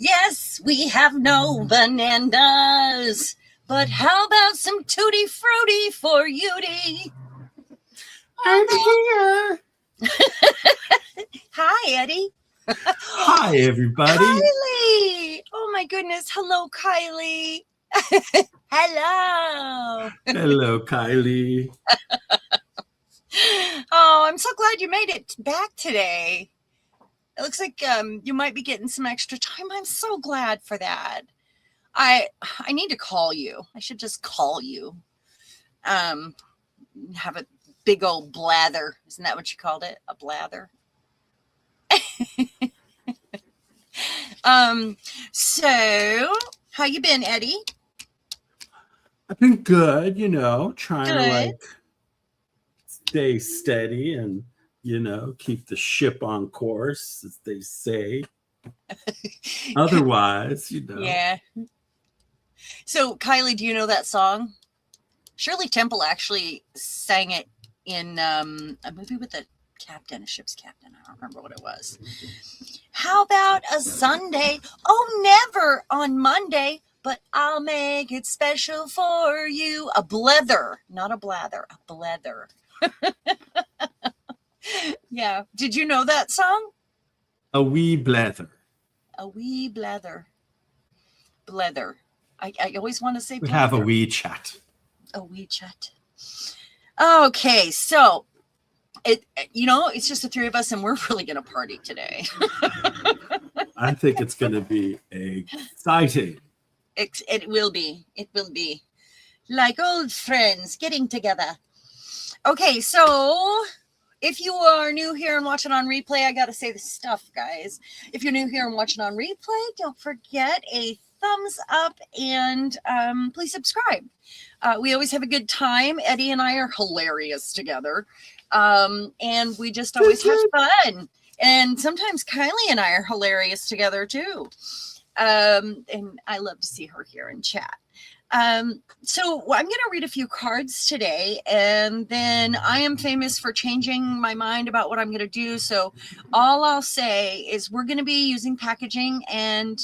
Yes, we have no bananas, but how about some tutti frutti for Yudi? I'm here. Hi, Eddie. Hi, everybody. Kylie. Oh my goodness. Hello, Kylie. Hello. Hello, Kylie. Oh, I'm so glad you made it back today. It looks like you might be getting some extra time. I'm so glad for that. I need to call you. I should just call you. Have a big old blather. Isn't that what you called it? A blather. So how you been, Eddie? I've been good, trying Good. to like stay steady and, keep the ship on course, as they say. Otherwise, Yeah. So, Kylie, do you know that song? Shirley Temple actually sang it in a movie with a ship's captain. I don't remember what it was. How about a Sunday? Oh, never on Monday, but I'll make it special for you. A blether, not a blather, a blether. Yeah. Did you know that song? a wee blather. A wee blather. Blether. I always want to say We blether. have a wee chat. A wee chat. Okay, so it's just the three of us, and we're really gonna party today. I think it's going to be exciting. It will be. It will be like old friends getting together. Okay, so if you are new here and watching on replay, I got to say this stuff, guys. If you're new here and watching on replay, don't forget a thumbs up and please subscribe. We always have a good time. Eddie and I are hilarious together. And we just always have fun. And sometimes Kylie and I are hilarious together too. And I love to see her here and chat. So I'm going to read a few cards today, and then I am famous for changing my mind about what I'm going to do. So all I'll say is we're going to be using packaging and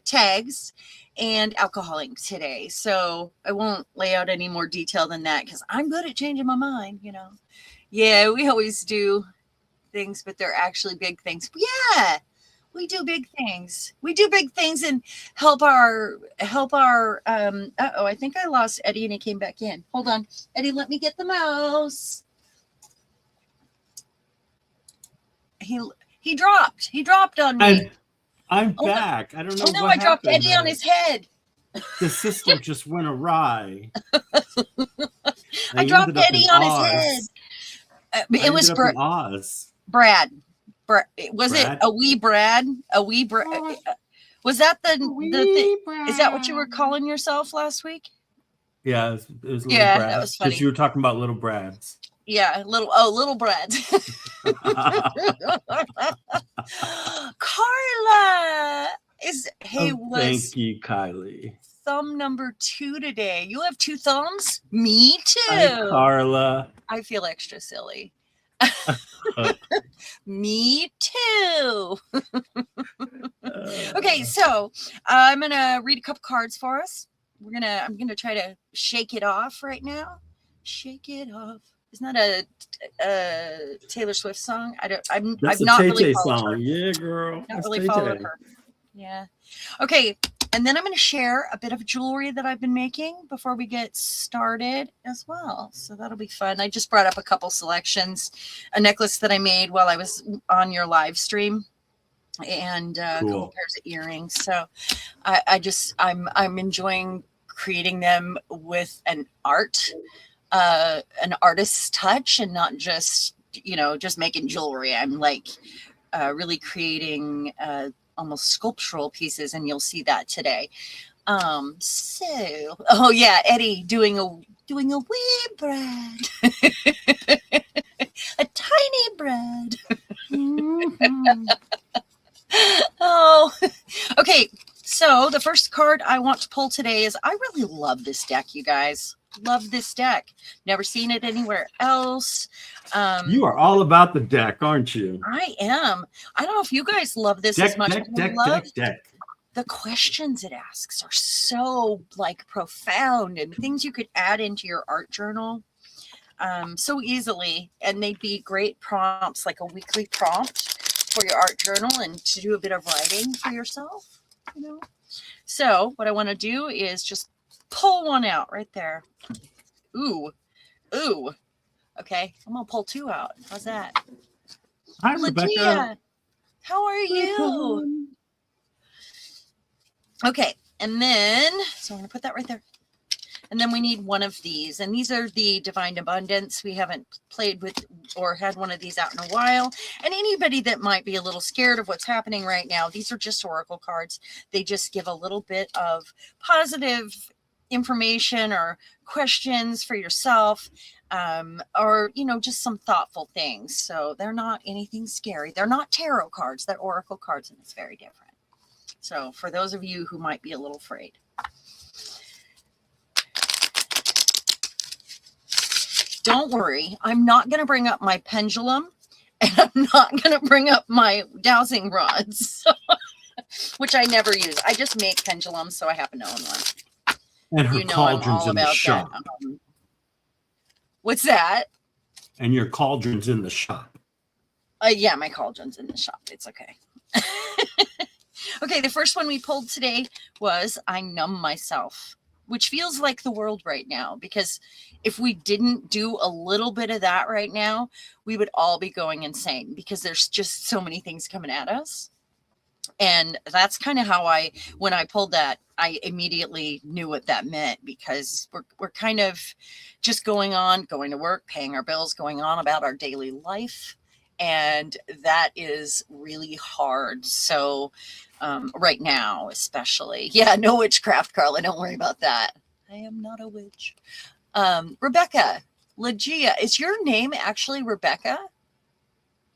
tags and alcoholing today. So I won't lay out any more detail than that because I'm good at changing my mind, Yeah, we always do things, but they're actually big things. Yeah. We do big things. We do big things and help our I think I lost Eddie and he came back in. Hold on. Eddie, let me get the mouse. He dropped. He dropped on me. I'm back. I don't know. Oh no, I dropped Eddie on his head. The system just went awry. I dropped Eddie on his head. It was Brad. Was it a wee Brad? A wee Brad? Was that the thing? Is that what you were calling yourself last week? Yeah, it was little Brad. That was funny. Because you were talking about little Brads. Yeah, little Brads. Carla thank you, Kylie. Thumb number 2 today. You have 2 thumbs? Me too. Hi, Carla. I feel extra silly. Me too. Okay, so I'm gonna read a couple cards for us. I'm gonna try to shake it off right now. Shake it off. Isn't that a Taylor Swift song? I've not really followed her. Yeah, girl. Not really followed her. Yeah. Okay. And then I'm going to share a bit of jewelry that I've been making before we get started as well. So that'll be fun. I just brought up a couple selections, a necklace that I made while I was on your live stream, and a couple pairs of earrings. So I'm enjoying creating them with an artist's touch and not just, just making jewelry. I'm like really creating almost sculptural pieces, and you'll see that today. Eddie doing a wee Brad. A tiny Brad. Mm-hmm. Oh, okay. So the first card I want to pull today is, I really love this deck, you guys. Love this deck. Never seen it anywhere else. You are all about the deck, aren't you? I am. I don't know if you guys love this as much as I love. Deck. the questions it asks are so like profound and things you could add into your art journal so easily. And they'd be great prompts, like a weekly prompt for your art journal and to do a bit of writing for yourself, you know? So what I want to do is just pull one out right there. Ooh, ooh. Okay, I'm gonna pull 2 out. How's that? Hi, Rebecca. Latia, how are you? Okay, and then, so I'm going to put that right there. And then we need one of these. And these are the Divine Abundance. We haven't played with or had one of these out in a while. And anybody that might be a little scared of what's happening right now, these are just oracle cards. They just give a little bit of positive information or questions for yourself, or, you know, just some thoughtful things. So they're not anything scary. They're not tarot cards. They're oracle cards, and it's very different. So for those of you who might be a little afraid. Don't worry, I'm not going to bring up my pendulum, and I'm not going to bring up my dowsing rods, which I never use. I just make pendulums, so I happen to own one. And her cauldron's in the shop. What's that? And your cauldron's in the shop. Yeah, my cauldron's in the shop. It's okay. Okay, the first one we pulled today was I Numb Myself, which feels like the world right now, because if we didn't do a little bit of that right now, we would all be going insane because there's just so many things coming at us. And that's kind of how when I pulled that, I immediately knew what that meant, because we're kind of just going to work, paying our bills, going on about our daily life. And that is really hard. So right now, especially. Yeah, no witchcraft, Carla. Don't worry about that. I am not a witch. Rebecca, Legia, is your name actually Rebecca?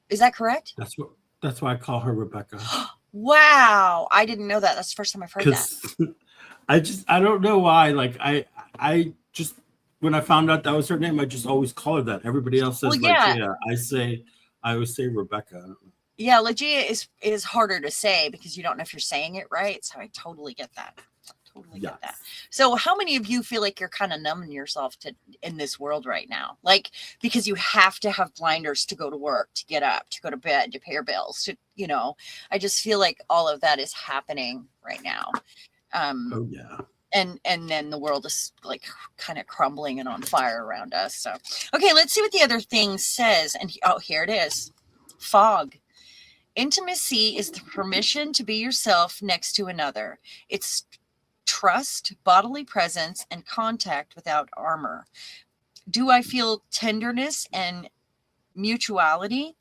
Is that correct? That's why I call her Rebecca. Wow. I didn't know that. That's the first time I've heard that. I don't know why. Like I just, when I found out that was her name, I just always call her that. Everybody else says Legia. I always say Rebecca. Yeah, Legia is harder to say because you don't know if you're saying it right. So I totally get that. Get that. So how many of you feel like you're kind of numbing yourself in this world right now? Like, because you have to have blinders to go to work, to get up, to go to bed, to pay your bills, to, you know, I just feel like all of that is happening right now. Oh yeah. And then the world is like kind of crumbling and on fire around us. So, okay, let's see what the other thing says. And here it is. Fog. Intimacy is the permission to be yourself next to another. It's trust, bodily presence, and contact without armor. Do I feel tenderness and mutuality?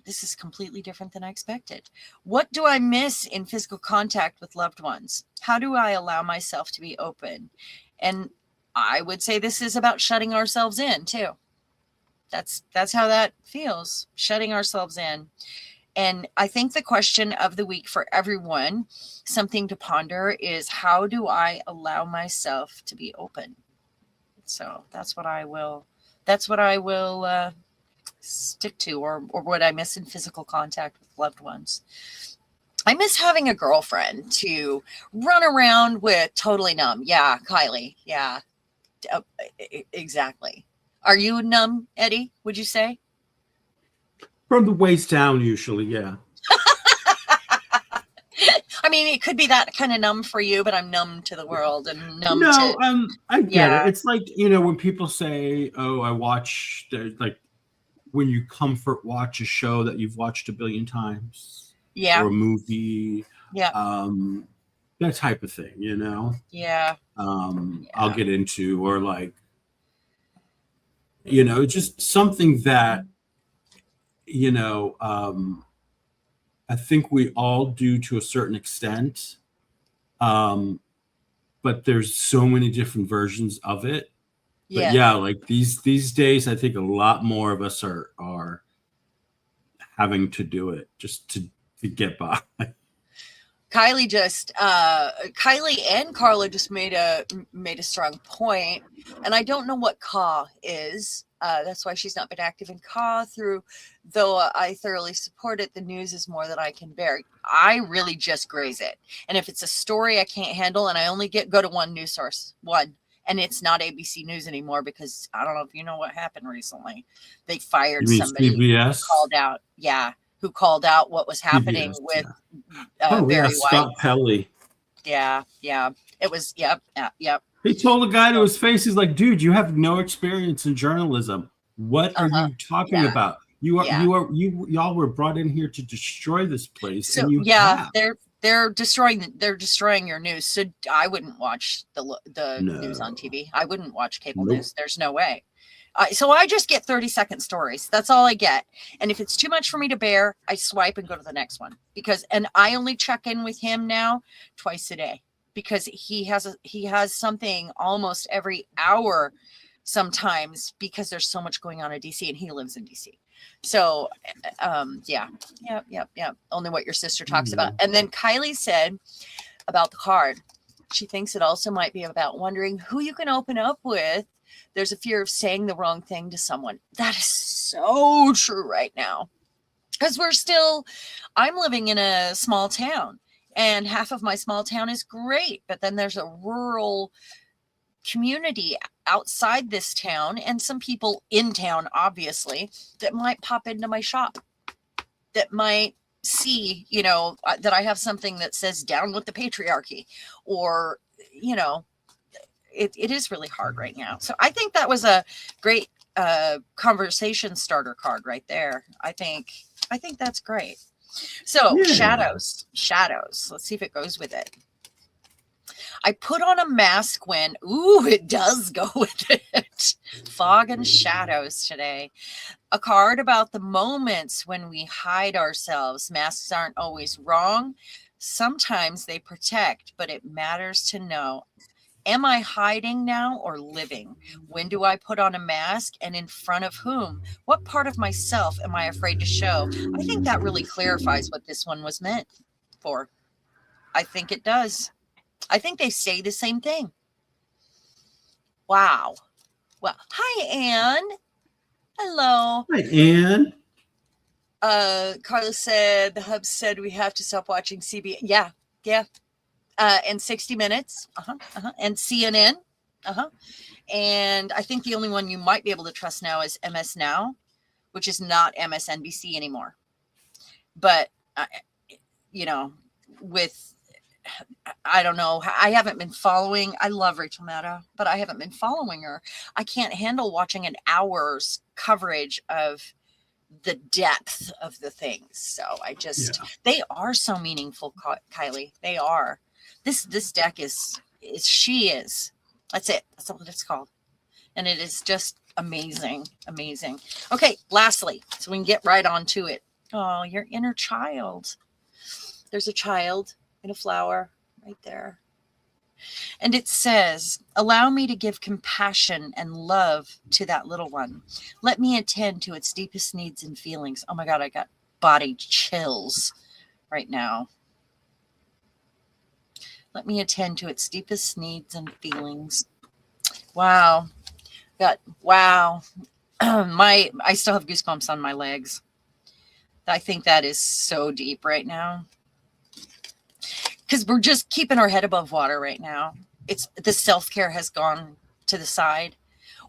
This is completely different than I expected. What do I miss in physical contact with loved ones? How do I allow myself to be open? And I would say this is about shutting ourselves in too. That's how that feels, shutting ourselves in. And I think the question of the week for everyone, something to ponder, is how do I allow myself to be open? So that's what I will stick to, or what I miss in physical contact with loved ones. I miss having a girlfriend to run around with, totally numb. Yeah, Kylie. Yeah, exactly. Are you numb, Eddie, would you say? From the waist down, usually, yeah. I mean, it could be that kind of numb for you, but I'm numb to the world and numb to... I get it. It's like, you know, when people say, oh, I watch, like, when you comfort watch a show that you've watched 1 billion times. Yeah. Or a movie. Yeah. That type of thing, you know? Yeah. I'll get into, or like, you know, just something that, you know, I think we all do to a certain extent. But there's so many different versions of it. But yeah, like these days, I think a lot more of us are having to do it just to get by. Kylie and Carla just made a strong point, and I don't know what ka is. That's why she's not been active in CAW through, though I thoroughly support it. The news is more than I can bear. I really just graze it. And if it's a story I can't handle, and I only go to one news source, and it's not ABC News anymore, because I don't know if you know what happened recently. They fired somebody CBS? who called out. Yeah. Who called out what was happening CBS, with Barry Scott White. Pelly. Yeah. It was, yep. He told the guy to his face, he's like, dude, you have no experience in journalism. What are you talking about? Y'all were brought in here to destroy this place. So they're destroying your news. So I wouldn't watch the news on TV. I wouldn't watch cable news. There's no way. So I just get 30-second stories. That's all I get. And if it's too much for me to bear, I swipe and go to the next one, and I only check in with him now twice a day, because he has something almost every hour sometimes, because there's so much going on in DC, and he lives in DC. So, yeah. Only what your sister talks about. And then Kylie said about the card, she thinks it also might be about wondering who you can open up with. There's a fear of saying the wrong thing to someone. That is so true right now. Because I'm living in a small town, and half of my small town is great. But then there's a rural community outside this town, and some people in town, obviously, that might pop into my shop, that might see, that I have something that says down with the patriarchy, or, it is really hard right now. So I think that was a great conversation starter card right there. I think that's great. So shadows. Let's see if it goes with it. I put on a mask when, it does go with it. Fog and shadows today. A card about the moments when we hide ourselves. Masks aren't always wrong. Sometimes they protect, but it matters to know. Am I hiding now or living? When do I put on a mask, and in front of whom? What part of myself am I afraid to show? I think that really clarifies what this one was meant for. I think it does. I think they say the same thing. Wow. Well, hi, Anne. Hello. Hi, Anne. Carla said, the hub said we have to stop watching CBS. Yeah. And 60 Minutes, and CNN, and I think the only one you might be able to trust now is MS Now, which is not MSNBC anymore. But I don't know. I haven't been following. I love Rachel Maddow, but I haven't been following her. I can't handle watching an hour's coverage of the depth of the things. So they are so meaningful, Kylie. They are. This deck is. That's it. That's what it's called. And it is just amazing. Okay, lastly, so we can get right on to it. Oh, your inner child. There's a child in a flower right there. And it says, allow me to give compassion and love to that little one. Let me attend to its deepest needs and feelings. Oh my God, I got body chills right now. Let me attend to its deepest needs and feelings. Wow. Wow. I still have goosebumps on my legs. I think that is so deep right now. Because we're just keeping our head above water right now. It's the self-care has gone to the side,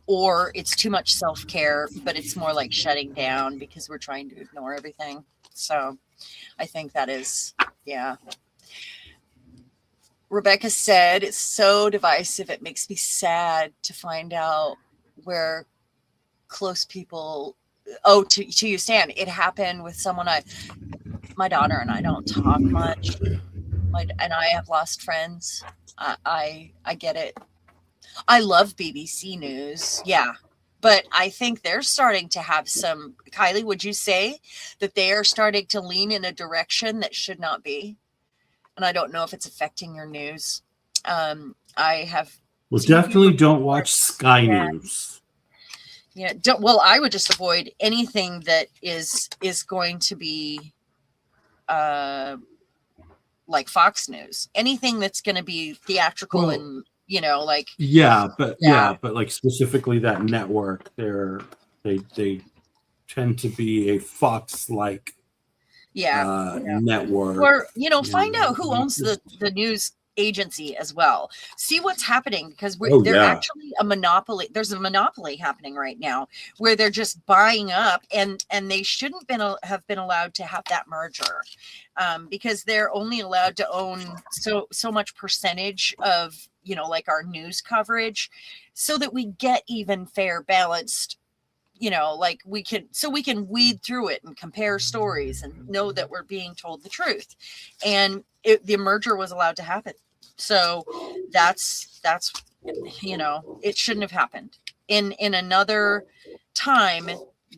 or it's too much self-care, but it's more like shutting down because we're trying to ignore everything. So I think that is, yeah. Rebecca said, it's so divisive. It makes me sad to find out where close people, to you, Stan, it happened with someone my daughter and I don't talk much. And I have lost friends. I get it. I love BBC News. Yeah. But I think they're starting to have some, Kylie, would you say that they are starting to lean in a direction that should not be? And I don't know if it's affecting your news. I have. Well, definitely don't watch Sky News. Yeah. I would just avoid anything that is going to be like Fox News. Anything that's going to be theatrical and you know, like, but like specifically that network, they tend to be a Fox like network. Or, you know, find out who owns the news agency as well. See what's happening, because they're actually a monopoly. There's a monopoly happening right now where they're just buying up, and they shouldn't have been allowed to have that merger, because they're only allowed to own so much percentage of, you know, like our news coverage, so that we get even, fair, balanced, you know, like we can weed through it and compare stories and know that we're being told the truth. And the merger was allowed to happen. So that's, you know, it shouldn't have happened. In another time,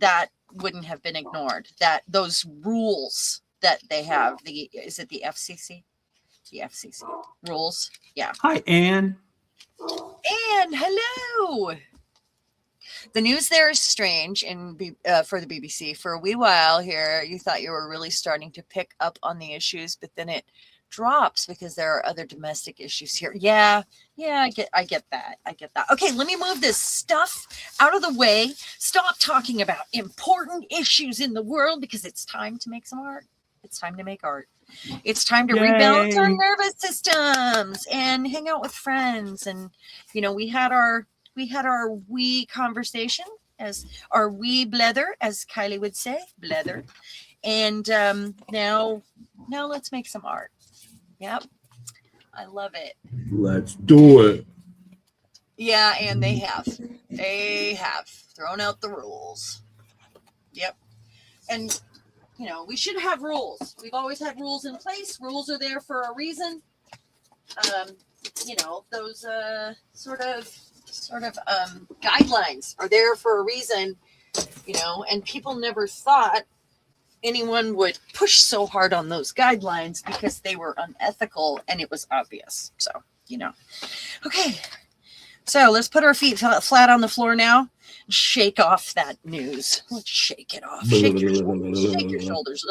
that wouldn't have been ignored. That those rules that they have, is it the FCC? The FCC rules. Yeah. Hi, Anne. Anne, hello. The news there is strange for the BBC. For a wee while here, you thought you were really starting to pick up on the issues, but then it drops because there are other domestic issues here. Yeah, I get that. Okay, let me move this stuff out of the way. Stop talking about important issues in the world, because it's time to make some art. It's time to make art. It's time to rebalance our nervous systems and hang out with friends. And, you know, we had our wee conversation, as our wee blether, as Kylie would say, blether. And now let's make some art. Yep. I love it. Let's do it. Yeah, and they have thrown out the rules. Yep. And, you know, we should have rules. We've always had rules in place. Rules are there for a reason. You know, those sort of guidelines are there for a reason, you know, and people never thought anyone would push so hard on those guidelines because they were unethical, and it was obvious. So, you know. Okay. So let's put our feet flat on the floor now. Shake off that news. Let's shake it off. Shake your shoulders. Shake your shoulders.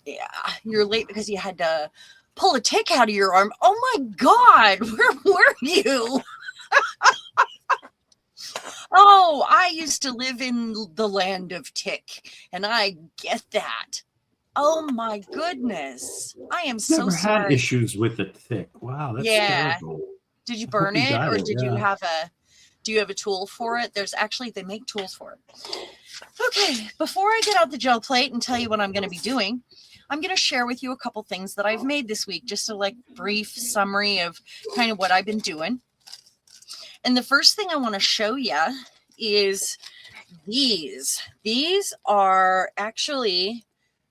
Yeah, you're late because you had to pull a tick out of your arm. Oh my God, where were you? Oh, I used to live in the land of tick, and I get that. Oh my goodness, I am so sorry. Never had issues with a tick. Wow, that's terrible. Did you burn it, or did you have do you have a tool for it? They make tools for it. Okay, before I get out the gel plate and tell you what I'm going to be doing, I'm going to share with you a couple things that I've made this week, just a brief summary of kind of what I've been doing. And the first thing I want to show you is these. These are actually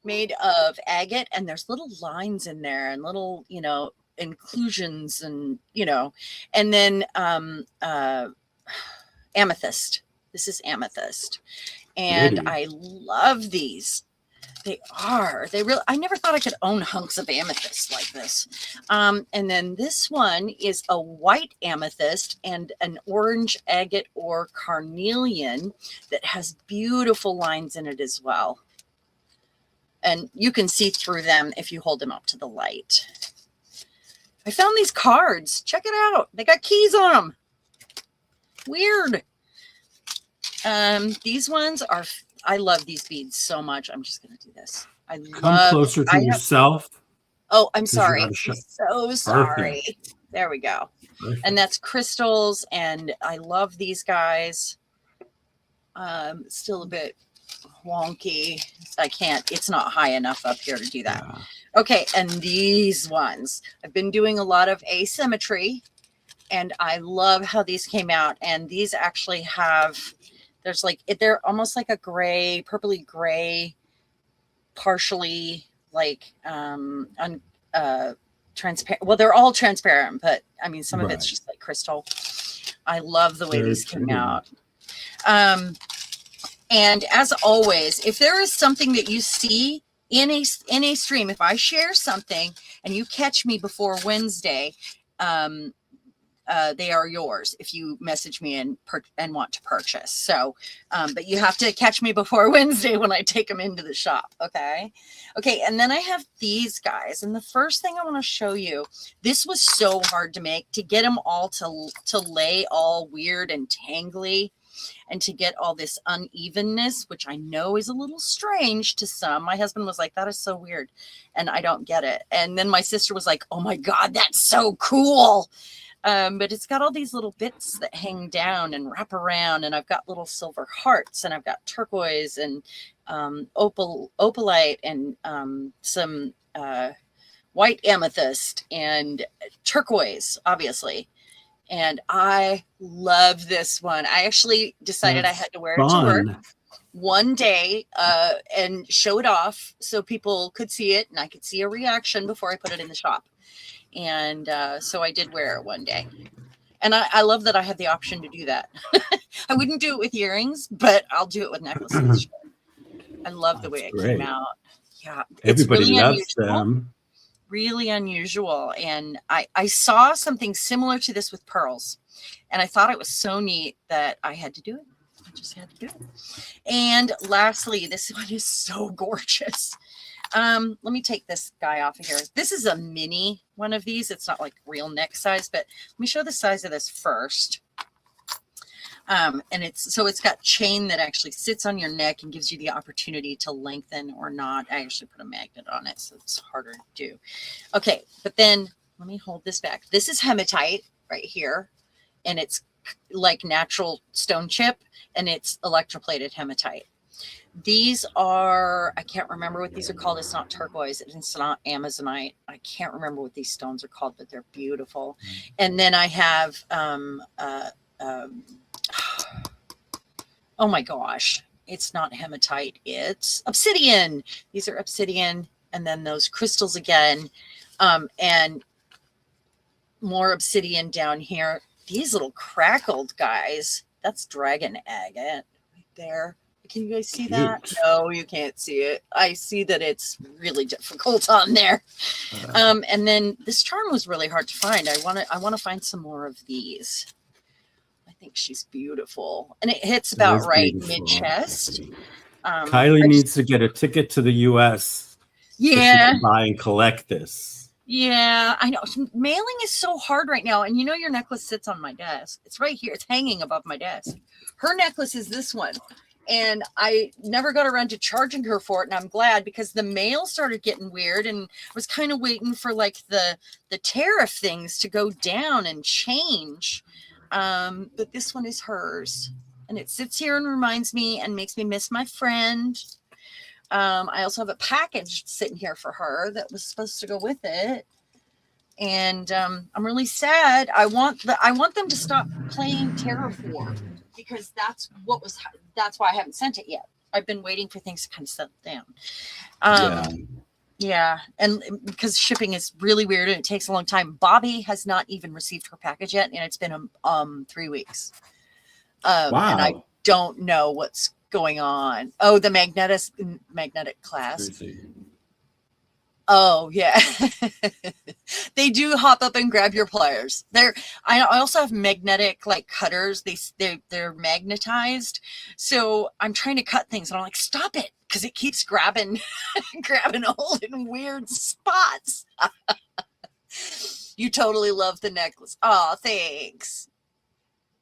made of agate, and there's little lines in there and little, you know, inclusions, and, you know, and then amethyst. This is amethyst. And really? I love these. I never thought I could own hunks of amethyst like this. And then this one is a white amethyst and an orange agate or carnelian that has beautiful lines in it as well. And you can see through them if you hold them up to the light. I found these cards. Check it out. They got keys on them. Weird. These ones are... I love these beads so much. I'm just going to do this. Come closer to yourself. Oh, I'm sorry. I'm so sorry. Perfect. There we go. Perfect. And that's crystals, and I love these guys. Still a bit wonky. I can't. It's not high enough up here to do that. Yeah. Okay, and these ones. I've been doing a lot of asymmetry, and I love how these came out. And these actually have... they're almost like a gray, purpley gray, partially transparent. Well, they're all transparent, but I mean, some of it's just like crystal. I love the way these came out. And as always, if there is something that you see in a stream, if I share something and you catch me before Wednesday, they are yours if you message me and want to purchase. So, but you have to catch me before Wednesday when I take them into the shop. Okay. Okay. And then I have these guys. And the first thing I want to show you, this was so hard to make, to get them all to lay all weird and tangly, and to get all this unevenness, which I know is a little strange to some. My husband was like, that is so weird. And I don't get it. And then my sister was like, oh my God, that's so cool. But it's got all these little bits that hang down and wrap around. And I've got little silver hearts, and I've got turquoise and opalite and some white amethyst and turquoise, obviously. And I love this one. I actually decided I had to wear it to work one day and show it off so people could see it and I could see a reaction before I put it in the shop. And so I did wear it one day. And I love that I had the option to do that. I wouldn't do it with earrings, but I'll do it with necklaces. I love the way it came out. Yeah. Everybody really loves them. Really unusual. And I saw something similar to this with pearls, and I thought it was so neat that I had to do it. I just had to do it. And lastly, this one is so gorgeous. Let me take this guy off of here. This is a mini one of these. It's not like real neck size, but let me show the size of this first. And it's got chain that actually sits on your neck and gives you the opportunity to lengthen or not. I actually put a magnet on it, so it's harder to do. Okay, but then let me hold this back. This is hematite right here, and it's like natural stone chip, and it's electroplated hematite. These are, I can't remember what these are called. It's not turquoise. It's not amazonite. I can't remember what these stones are called, but they're beautiful. And then I have, oh my gosh, it's not hematite, it's obsidian. These are obsidian, and then those crystals again, and more obsidian down here. These little crackled guys, that's dragon agate right there. Can you guys see that? No, you can't see it. I see that it's really difficult on there. And then this charm was really hard to find. I want to find some more of these. I think she's beautiful, and it hits about right mid-chest. Kylie needs to get a ticket to the U.S. Yeah, so she can buy and collect this. Yeah, I know. Mailing is so hard right now, and you know your necklace sits on my desk. It's right here. It's hanging above my desk. Her necklace is this one, and I never got around to charging her for it, and I'm glad, because the mail started getting weird, and I was kind of waiting for like the tariff things to go down and change. But this one is hers, and it sits here and reminds me and makes me miss my friend. I also have a package sitting here for her that was supposed to go with it, and I'm really sad. I want them to stop playing Terraform, because that's why I haven't sent it yet. I've been waiting for things to kind of settle down. Yeah, and because shipping is really weird and it takes a long time. Bobby has not even received her package yet, and it's been 3 weeks. Wow. And I don't know what's going on. Oh, the magnetic clasp. Oh yeah. They do hop up and grab your pliers. I also have magnetic like cutters. They're magnetized. So I'm trying to cut things and I'm like, stop it, because it keeps grabbing hold in weird spots. You totally love the necklace. Oh, thanks.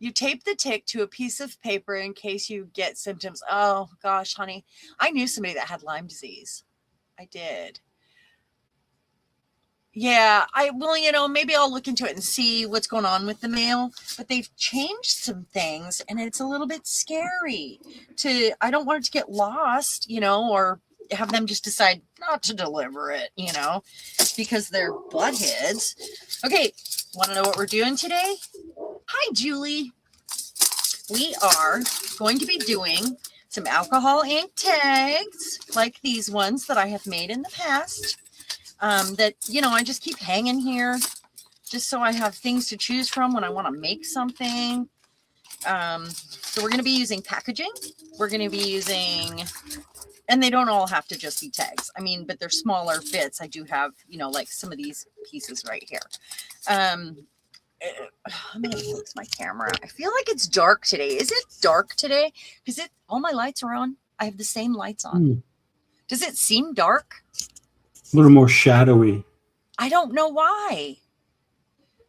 You tape the tick to a piece of paper in case you get symptoms. Oh gosh, honey. I knew somebody that had Lyme disease. I did. Yeah, maybe I'll look into it and see what's going on with the mail, but they've changed some things and it's a little bit scary. I don't want it to get lost, or have them just decide not to deliver it, because they're buttheads. Okay, want to know what we're doing today? Hi, Julie. We are going to be doing some alcohol ink tags like these ones that I have made in the past. That, I just keep hanging here just so I have things to choose from when I want to make something. So we're going to be using packaging. We're going to be using, and they don't all have to just be tags. But they're smaller bits. I do have, like some of these pieces right here. I'm gonna fix my camera. I feel like it's dark today. Is it dark today? Because all my lights are on. I have the same lights on. Does it seem dark? A little more shadowy. I don't know why.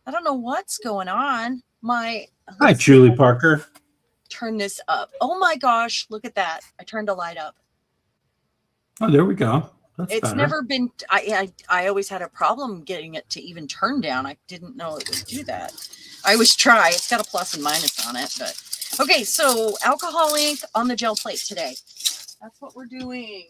I don't know what's going on. Hi, Julie Parker. Turn this up. Oh my gosh, look at that. I turned a light up. Oh, there we go. It's better. Never been, I always had a problem getting it to even turn down. I didn't know it would do that. I always try. It's got a plus and minus on it, but okay. So alcohol ink on the gel plate today. That's what we're doing.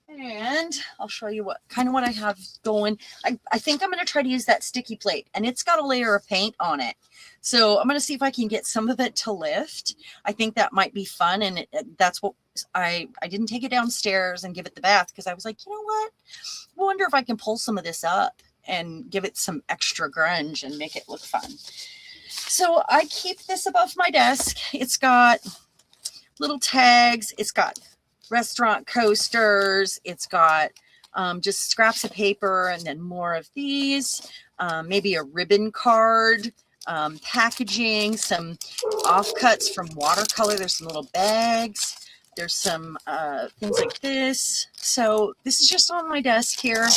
And I'll show you what I have going. I think I'm going to try to use that sticky plate, and it's got a layer of paint on it. So I'm going to see if I can get some of it to lift. I think that might be fun. And that's what I didn't take it downstairs and give it the bath because I was like, you know what? I wonder if I can pull some of this up and give it some extra grunge and make it look fun. So I keep this above my desk. It's got little tags. It's got restaurant coasters. It's got just scraps of paper and then more of these, maybe a ribbon card, packaging, some offcuts from watercolor. There's some little bags. There's some things like this. So this is just on my desk here.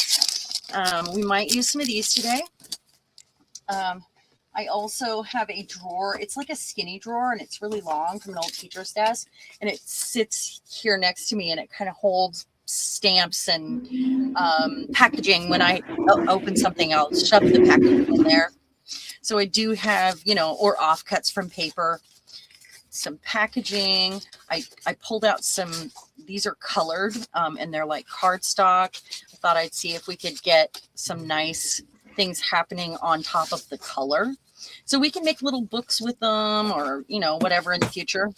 We might use some of these today. I also have a drawer. It's like a skinny drawer, and it's really long from an old teacher's desk. And it sits here next to me, and it kind of holds stamps and packaging. When I open something, I'll shove the packaging in there. So I do have, or offcuts from paper, some packaging. I pulled out some, these are colored, and they're like cardstock. I thought I'd see if we could get some nice things happening on top of the color. So we can make little books with them or, whatever in the future.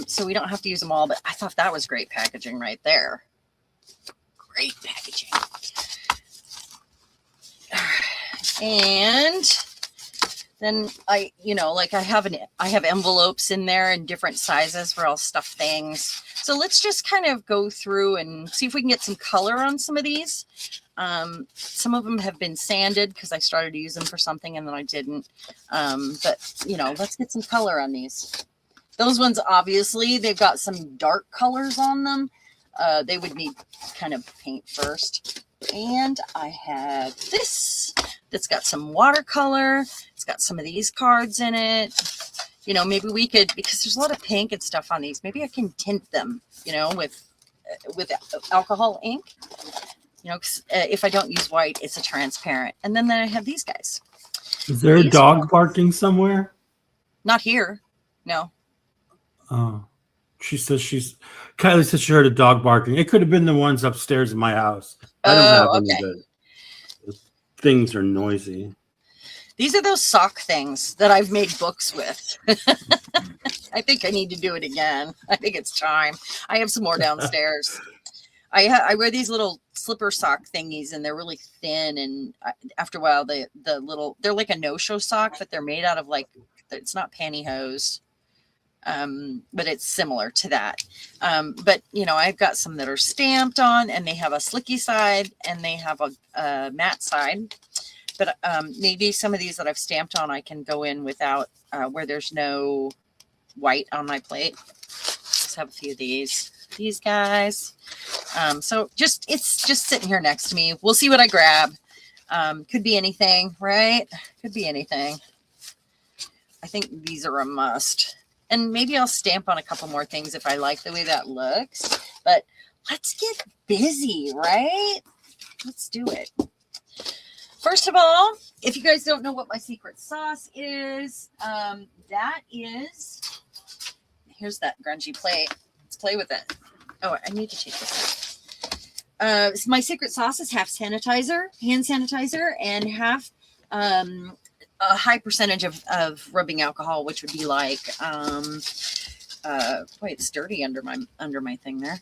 So we don't have to use them all, but I thought that was great packaging right there. Great packaging. And then I have envelopes in there in different sizes where I'll stuff things. So let's just kind of go through and see if we can get some color on some of these. Some of them have been sanded because I started to use them for something and then I didn't. But let's get some color on these. Those ones, obviously, they've got some dark colors on them. They would need kind of paint first. And I have this that's got some watercolor. It's got some of these cards in it. Maybe we could, because there's a lot of pink and stuff on these, maybe I can tint them, with alcohol ink. Cause, if I don't use white, it's a transparent. And then I have these guys. Is there a dog barking somewhere? Not here. No. Oh. Kylie says she heard a dog barking. It could have been the ones upstairs in my house. I don't have any of it. The things are noisy. These are those sock things that I've made books with. I think I need to do it again. I think it's time. I have some more downstairs. I wear these little slipper sock thingies, and they're really thin. And after a while, they're like a no-show sock, but they're made out of it's not pantyhose. But it's similar to that. But I've got some that are stamped on, and they have a slicky side and they have a matte side. But maybe some of these that I've stamped on, I can go in without where there's no white on my plate. Just have a few of these guys. So it's just sitting here next to me. We'll see what I grab. Could be anything, right? Could be anything. I think these are a must. And maybe I'll stamp on a couple more things if I like the way that looks. But let's get busy, right? Let's do it. First of all, if you guys don't know what my secret sauce is, here's that grungy plate. Let's play with it. Oh, I need to take this out. So my secret sauce is half hand sanitizer, and half a high percentage of rubbing alcohol, which would be like, boy, it's dirty under my thing there.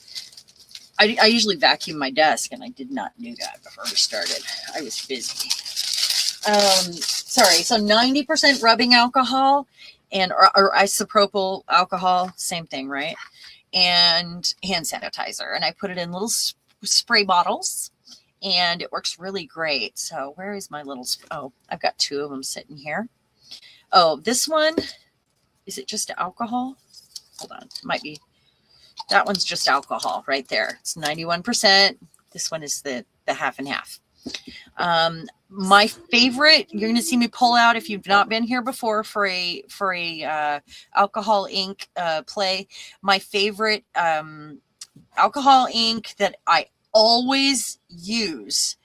I usually vacuum my desk, and I did not do that before we started. I was busy. Sorry. So 90% rubbing alcohol or isopropyl alcohol, same thing, right? And hand sanitizer. And I put it in little spray bottles, and it works really great. So where is my little, oh, I've got 2 of them sitting here. Oh, this one, is it just alcohol? Hold on, it might be, that one's just alcohol right there. It's 91%. This one is the half and half. My favorite, you're going to see me pull out if you've not been here before for a alcohol ink play. My favorite alcohol ink that I always use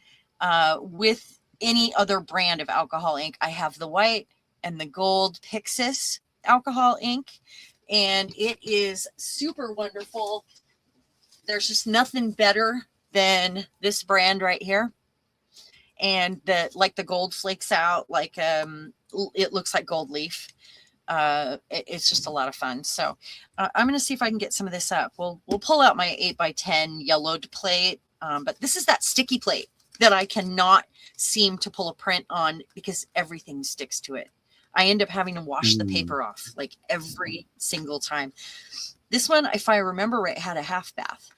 with any other brand of alcohol ink. I have the white and the gold Pixis alcohol ink, and it is super wonderful. There's just nothing better than this brand right here. And the gold flakes out, like it looks like gold leaf. It's just a lot of fun. So I'm going to see if I can get some of this up. We'll pull out my 8x10 yellowed plate. But this is that sticky plate that I cannot seem to pull a print on because everything sticks to it. I end up having to wash the paper off like every single time. This one, if I remember right, had a half bath.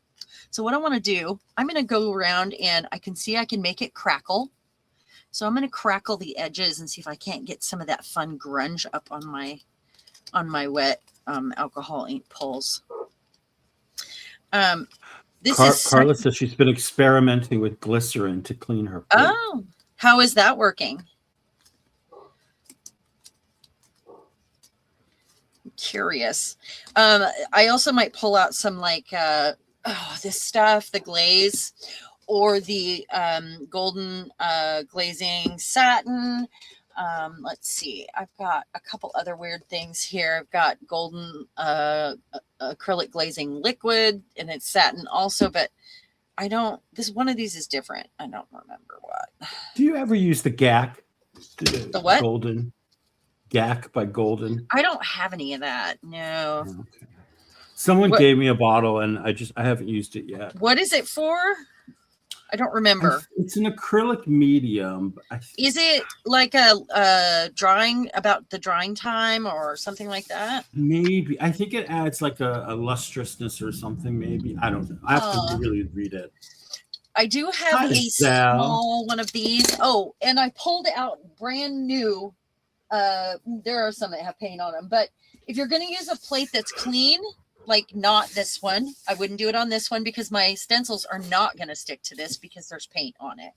So what I want to do, I'm going to go around and I can see I can make it crackle. So I'm going to crackle the edges and see if I can't get some of that fun grunge up on my wet alcohol ink pulls. Carla says she's been experimenting with glycerin to clean her plate. Oh, how is that working? I'm curious. I also might pull out some like this stuff, the glaze, or the golden glazing satin. Let's see. I've got a couple other weird things here. I've got golden acrylic glazing liquid, and it's satin also, but I don't, one of these is different. I don't remember what. Do you ever use the GAC? The what? Golden. GAC by Golden. I don't have any of that. No. Okay. Someone gave me a bottle and I haven't used it yet. What is it for? I don't remember. It's an acrylic medium. Is it like a drawing, about the drying time or something like that? Maybe. I think it adds like a lustrousness or something, maybe. I don't know. I have to really read it. I do have a small one of these. Oh, and I pulled out brand new. There are some that have paint on them, but if you're going to use a plate that's clean, like not this one, I wouldn't do it on this one because my stencils are not going to stick to this because there's paint on it.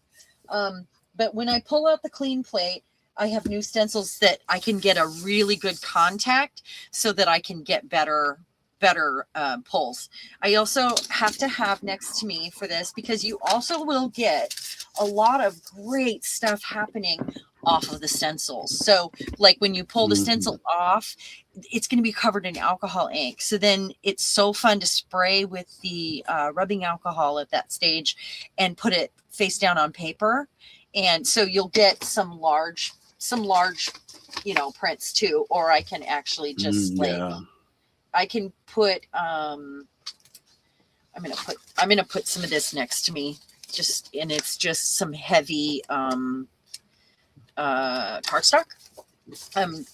But when I pull out the clean plate, I have new stencils that I can get a really good contact so that I can get better pulls. I also have to have next to me for this because you also will get a lot of great stuff happening off of the stencils. So like when you pull the stencil off, it's going to be covered in alcohol ink. So then it's so fun to spray with the rubbing alcohol at that stage and put it face down on paper. And so you'll get some large, prints too, or I can actually just I can put, I'm going to put some of this next to me and it's just some heavy, cardstock,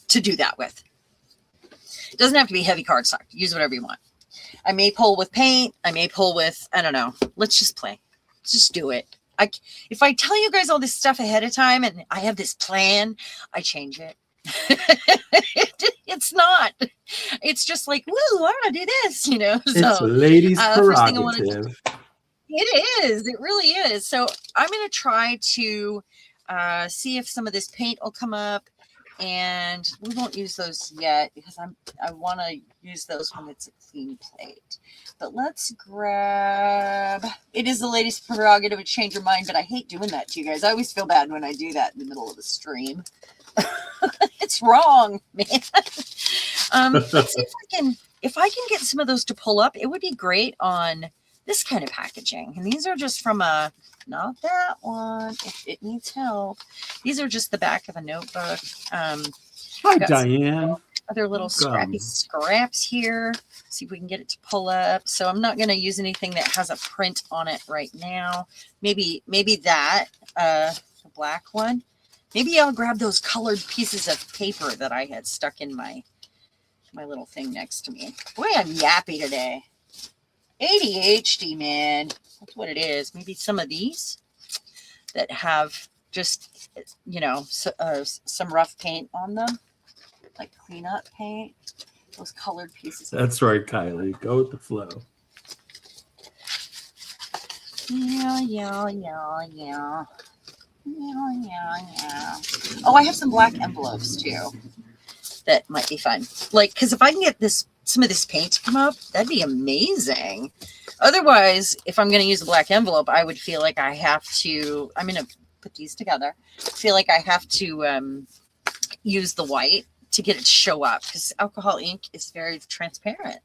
to do that with. It doesn't have to be heavy cardstock. Use whatever you want. I may pull with paint. I may pull with, I don't know. Let's just play. Let's just do it. If I tell you guys all this stuff ahead of time and I have this plan, I change it. It's not. It's just like, woo, I want to do this, It's ladies' prerogative. It is. It really is. So I'm going to try to see if some of this paint will come up, and we won't use those yet because I want to use those when it's a clean plate. But let's grab, it is the lady's prerogative to change your mind, but I hate doing that to you guys. I always feel bad when I do that in the middle of the stream. It's wrong, man. Let's see if I can get some of those to pull up. It would be great on this kind of packaging. And these are just from not that one. It needs help. These are just the back of a notebook. Hi, Diane. Other little scrappy scraps here. See if we can get it to pull up. So I'm not going to use anything that has a print on it right now. Maybe that, the black one. Maybe I'll grab those colored pieces of paper that I had stuck in my little thing next to me. Boy, I'm yappy today. ADHD, man. That's what it is. Maybe some of these. that have just, some rough paint on them, like cleanup paint, those colored pieces. That's right, Kylie. Go with the flow. Yeah. Oh, I have some black envelopes too. That might be fun. Like, because if I can get some of this paint to come up, that'd be amazing. Otherwise, if I'm going to use a black envelope, I would feel like I have to, I'm going to put these together. I feel like I have to use the white to get it to show up, because alcohol ink is very transparent,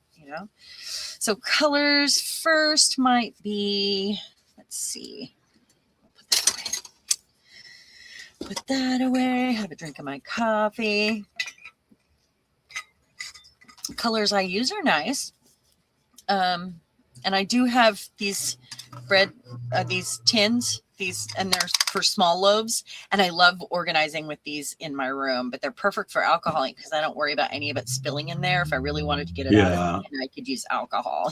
So colors first might be, let's see. Put that away. Have a drink of my coffee. Colors I use are nice. And I do have these these tins, and they're for small loaves. And I love organizing with these in my room, but they're perfect for alcohol because I don't worry about any of it spilling in there. If I really wanted to get it out, I could use alcohol,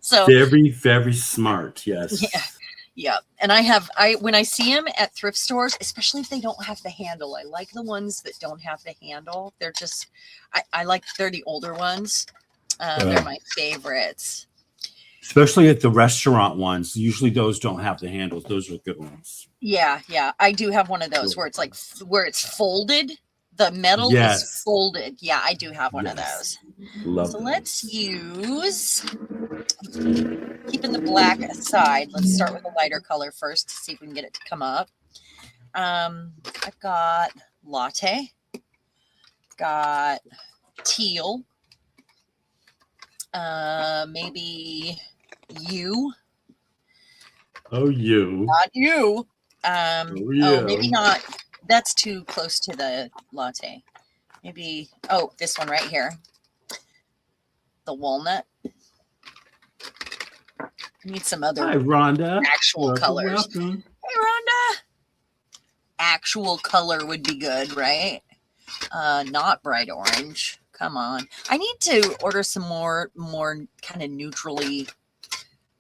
So very, very smart. Yes. Yeah. Yeah. And when I see them at thrift stores, especially if they don't have the handle, I like the ones that don't have the handle. They're just, they're the older ones. They're my favorites. Especially at the restaurant ones. Usually those don't have the handles. Those are good ones. Yeah. Yeah. I do have one of those where it's like, where it's folded. The metal is folded. Yeah. I do have one of those. Love let's use, keeping the black aside, let's start with a lighter color first to see if we can get it to come up. I've got latte, got teal, maybe you. Oh, you. Not you. Maybe not. That's too close to the latte. Maybe, this one right here. The walnut. I need some other actual colors. Welcome. Hey, Rhonda. Actual color would be good, right? Not bright orange. Come on. I need to order some more kind of neutrally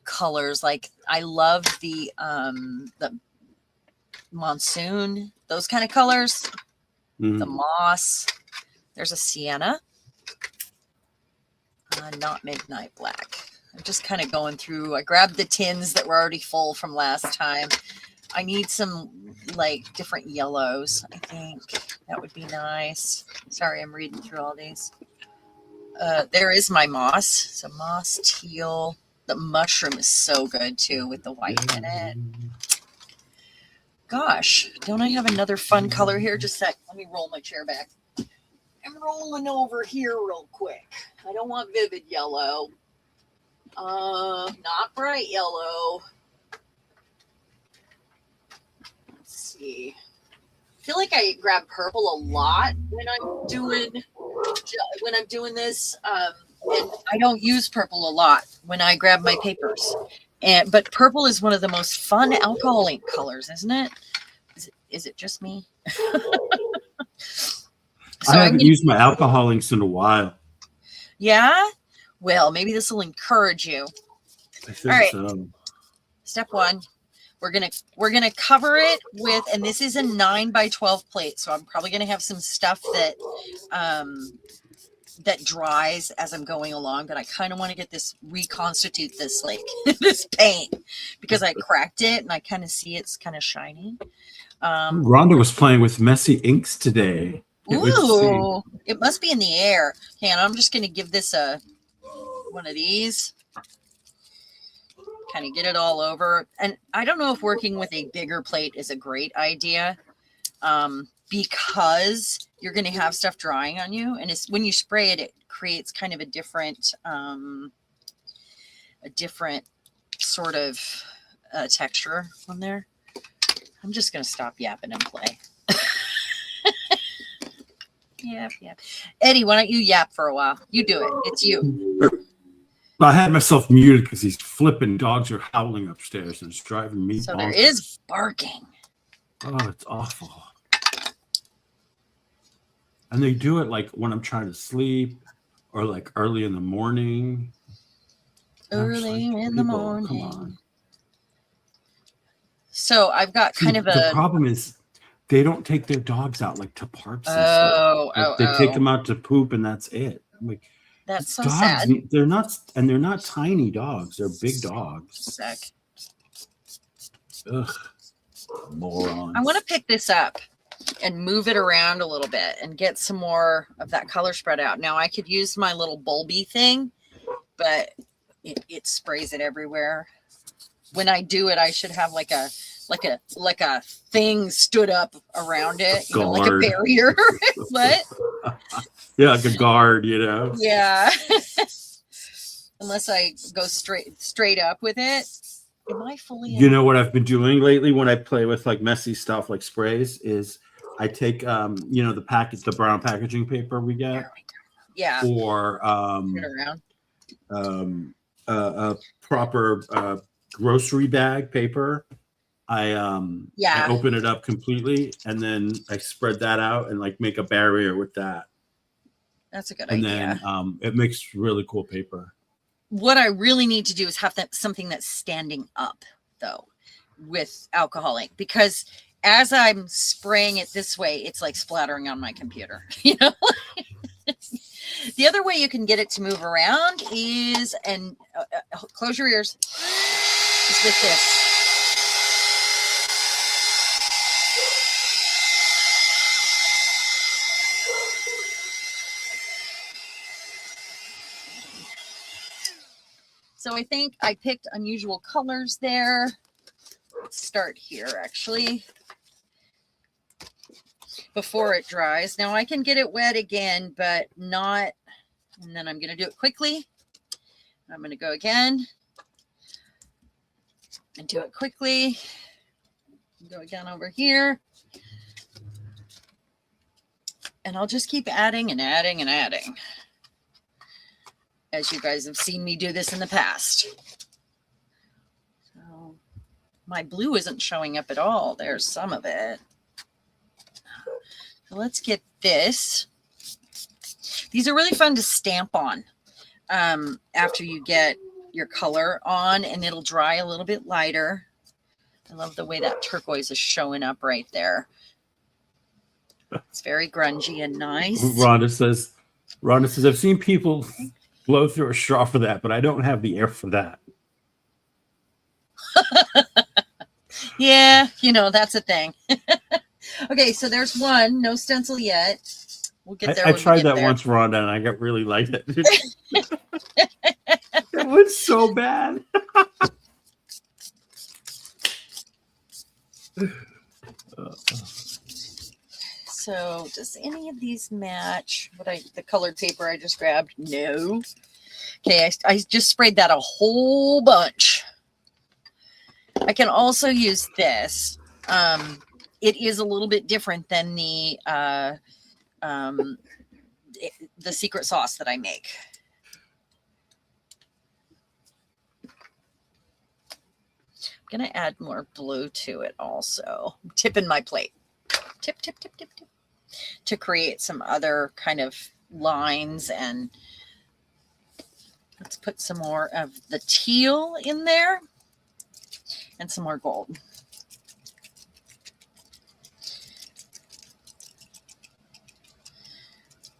colors. Like, I love the monsoon, those kind of colors. The moss. There's a sienna. Not midnight black. I'm just kind of going through. I grabbed the tins that were already full from last time. I need some different yellows. I think that would be nice. Sorry, I'm reading through all these. There is my moss. So moss, teal. The mushroom is so good too with the white in it. Gosh, don't I have another fun color here? Just a sec. Let me roll my chair back. I'm rolling over here real quick. I don't want vivid yellow. Not bright yellow. Let's see. I feel like I grab purple a lot when I'm doing this. And I don't use purple a lot when I grab my papers. But purple is one of the most fun alcohol ink colors, isn't it? Is it just me? I haven't used my alcohol inks in a while. Yeah? Well, maybe this will encourage you. I think all right. so. Step one. We're gonna cover it with, and this is a 9x12 plate, so I'm probably gonna have some stuff that that dries as I'm going along, but I kind of want to get this, reconstitute this this paint, because I cracked it and I kind of see it's kind of shiny. Rhonda was playing with messy inks today. Ooh, it must be in the air. Okay, and I'm just going to give this one of these. Kind of get it all over. And I don't know if working with a bigger plate is a great idea, because you're going to have stuff drying on you. And it's, when you spray it, it creates kind of a different sort of texture on there. I'm just going to stop yapping and play. Yep. Eddie, why don't you yap for a while? You do it. It's you. I had myself muted because these flipping dogs are howling upstairs and it's driving me So bonkers. there is barking. Oh, it's awful. And they do it like when I'm trying to sleep or like early in the morning. Early in the morning. Come on. So I've got kind of the problem is they don't take their dogs out like to parks and stuff. Like, they take them out to poop and that's it. I'm like, that's so dogs, sad. they're not tiny dogs. They're big dogs. Sick. Ugh, morons. I want to pick this up and move it around a little bit and get some more of that color spread out. Now I could use my little bulby thing, but it sprays it everywhere. When I do it, I should have like a thing stood up around it, you know, like a barrier. What? Yeah, like a guard, you know. Yeah. Unless I go straight up with it. Am I fully? You know what I've been doing lately when I play with like messy stuff like sprays is I take the brown packaging paper we get. Yeah. Or a proper grocery bag paper. I open it up completely and then I spread that out and like make a barrier with that. That's a good idea. And then it makes really cool paper. What I really need to do is have something that's standing up though with alcohol ink, because as I'm spraying it this way, it's like splattering on my computer, you know. The other way you can get it to move around is, and close your ears, is with this. So I think I picked unusual colors there. Let's start here, actually, before it dries. Now I can get it wet again, but not, and then I'm going to do it quickly. I'm going to go again and do it quickly. Go again over here. And I'll just keep adding and adding and adding, as you guys have seen me do this in the past. So my blue isn't showing up at all. There's some of it. So let's get this. These are really fun to stamp on after you get your color on, and it'll dry a little bit lighter. I love the way that turquoise is showing up right there. It's very grungy and nice. Rhonda says, I've seen people blow through a straw for that, but I don't have the air for that. Yeah, you know, that's a thing. Okay, so there's one. No stencil yet. We'll get there. I tried that once, Rhonda, and I got really liked it. It was so bad. So does any of these match the colored paper I just grabbed? No. Okay, I just sprayed that a whole bunch. I can also use this. It is a little bit different than the secret sauce that I make. I'm going to add more blue to it also. I'm tipping my plate. Tip, tip, tip, tip, tip. To create some other kind of lines. And let's put some more of the teal in there and some more gold.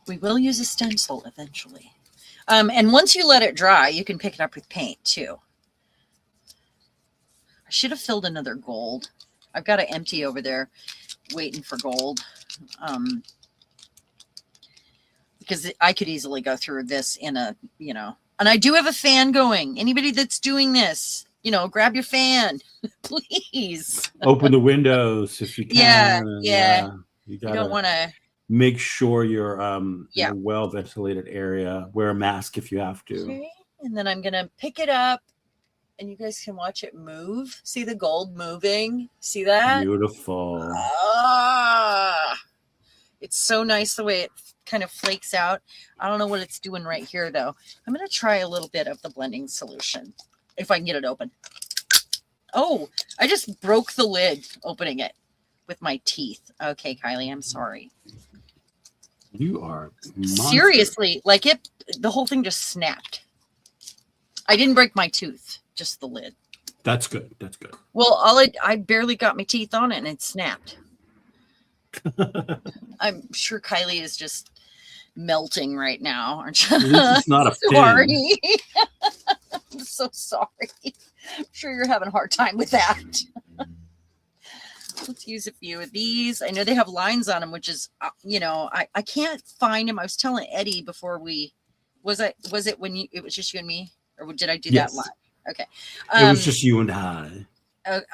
We will use a stencil eventually. And once you let it dry, you can pick it up with paint too. I should have filled another gold. I've got it empty over there waiting for gold. Because I could easily go through this in a, you know, and I do have a fan going. Anybody that's doing this, you know, grab your fan, please. Open the windows if you can. Yeah. You don't want to make sure you're in a well ventilated area. Wear a mask if you have to. Okay. And then I'm gonna pick it up, and you guys can watch it move. See the gold moving? See that? Beautiful. Ah, it's so nice the way it kind of flakes out. I don't know what it's doing right here though. I'm gonna try a little bit of the blending solution if I can get it open. Oh, I just broke the lid opening it with my teeth. Okay, Kylie, I'm sorry. You are seriously, like the whole thing just snapped. I didn't break my tooth, just the lid. That's good. That's good. Well, I barely got my teeth on it and it snapped. I'm sure Kylie is just melting right now, aren't you? At least it's not a sorry. I'm so sorry. I'm sure you're having a hard time with that. Let's use a few of these. I know they have lines on them, which is, I can't find them. I was telling Eddie before was it when it was just you and me, or did I do that live? Okay. It was just you and I.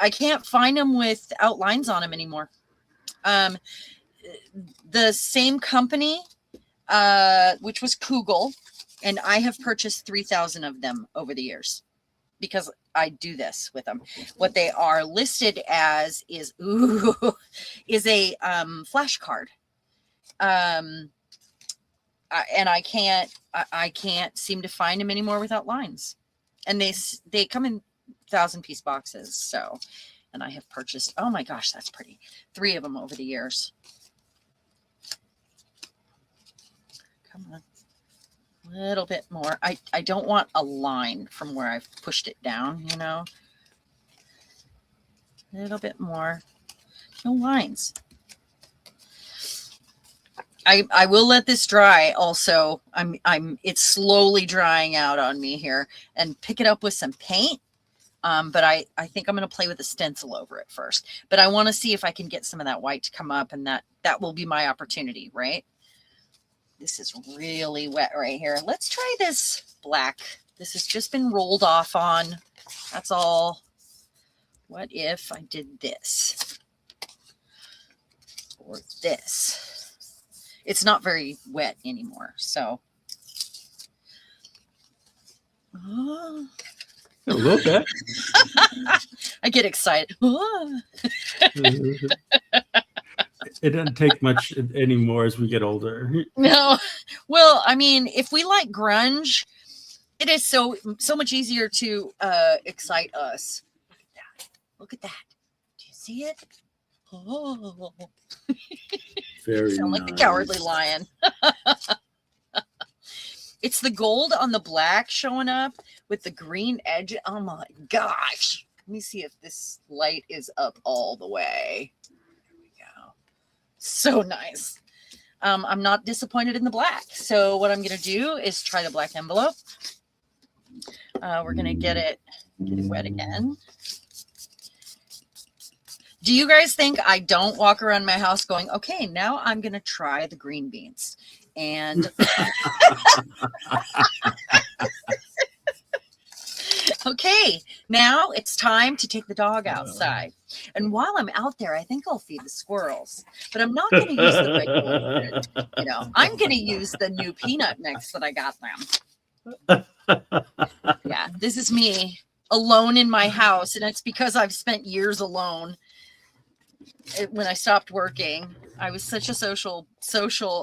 I can't find them without lines on them anymore. The same company, which was Kugel, and I have purchased 3,000 of them over the years because I do this with them. What they are listed as is a flashcard. And I can't seem to find them anymore without lines. And they come in 1,000-piece boxes. So, and I have purchased, oh my gosh, that's pretty, 3 of them over the years. Come on. A little bit more. I don't want a line from where I've pushed it down, A little bit more. No lines. I will let this dry also. It's slowly drying out on me here, and pick it up with some paint. But I think I'm going to play with a stencil over it first. But I want to see if I can get some of that white to come up, and that will be my opportunity, right? This is really wet right here. Let's try this black. This has just been rolled off on. That's all. What if I did this? Or this? It's not very wet anymore, so. Oh. A little bit. I get excited. It doesn't take much anymore as we get older. No. Well, I mean, if we like grunge, it is so much easier to excite us. Look at that. Do you see it? Oh. Very Sound nice. like the Cowardly Lion. It's the gold on the black showing up with the green edge. Oh my gosh. Let me see if this light is up all the way. There we go. So nice. I'm not disappointed in the black. So what I'm going to do is try the black envelope. We're going to get it wet again. Do you guys think I don't walk around my house going, okay, now I'm going to try the green beans? And okay, now it's time to take the dog outside. And while I'm out there, I think I'll feed the squirrels. But I'm not going to use the regular, I'm going to use the new peanut mix that I got them. Yeah, this is me alone in my house, and it's because I've spent years alone. When I stopped working, I was such a social.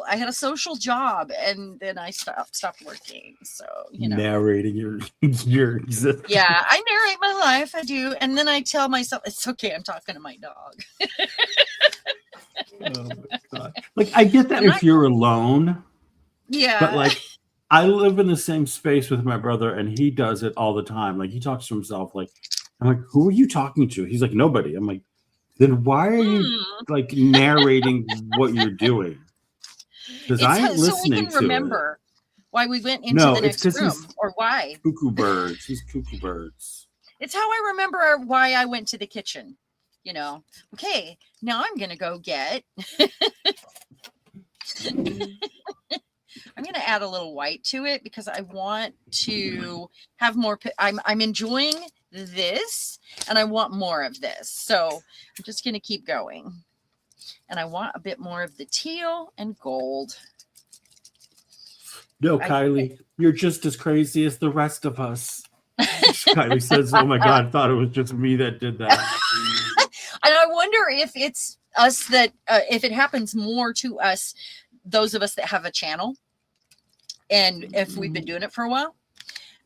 I had a social job, and then I stopped working. So narrating your existence. Yeah, I narrate my life. I do, and then I tell myself it's okay. I'm talking to my dog. Oh my God! Like I get that if you're alone. Yeah, but like I live in the same space with my brother, and he does it all the time. Like he talks to himself. Like I'm like, who are you talking to? He's like, nobody. I'm like, then why are you like narrating what you're doing? Because I ain't listening so we can remember why we went into the next room, or why. Cuckoo birds. He's cuckoo birds. It's how I remember why I went to the kitchen. Okay, now I'm gonna go get. I'm going to add a little white to it because I want to have more. I'm enjoying this, and I want more of this. So I'm just going to keep going. And I want a bit more of the teal and gold. No, Kylie, you're just as crazy as the rest of us. Kylie says, oh my God, I thought it was just me that did that. And I wonder if it's us that, if it happens more to us, those of us that have a channel. And if we've been doing it for a while,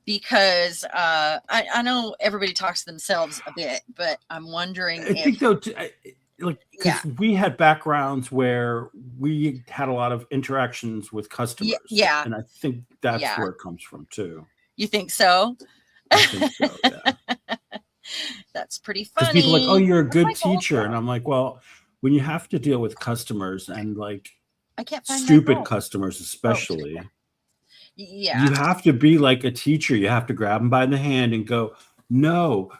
because I know everybody talks to themselves a bit, but I'm wondering I think though, because we had backgrounds where we had a lot of interactions with customers. Yeah. And I think that's where it comes from too. You think so? I think so, yeah. That's pretty funny. Because people are like, oh, you're a good my gold teacher. bar? And I'm like, well, when you have to deal with customers and like I can't find my stupid gold. customers, especially, Yeah. you have to be like a teacher. You have to grab them by the hand and go, no,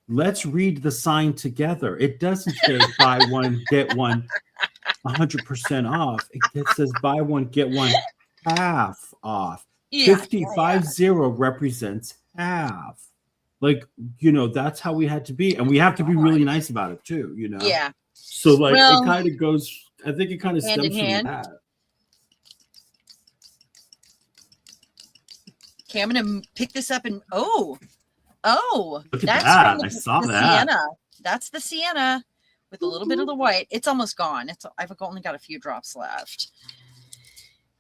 let's read the sign together. It doesn't say buy one, get one 100% off. It says buy one, get one half off. Yeah. 50 represents half. Like, you know, that's how we had to be. And we have to be really nice about it too, you know? Yeah. So like Well, it kind of goes, I think it kind of hand in stems from hand. that. Okay, I'm gonna pick this up and look Look at that's that. from I saw the that. sienna. That's the sienna with a little bit of the white. It's almost gone. I've only got a few drops left.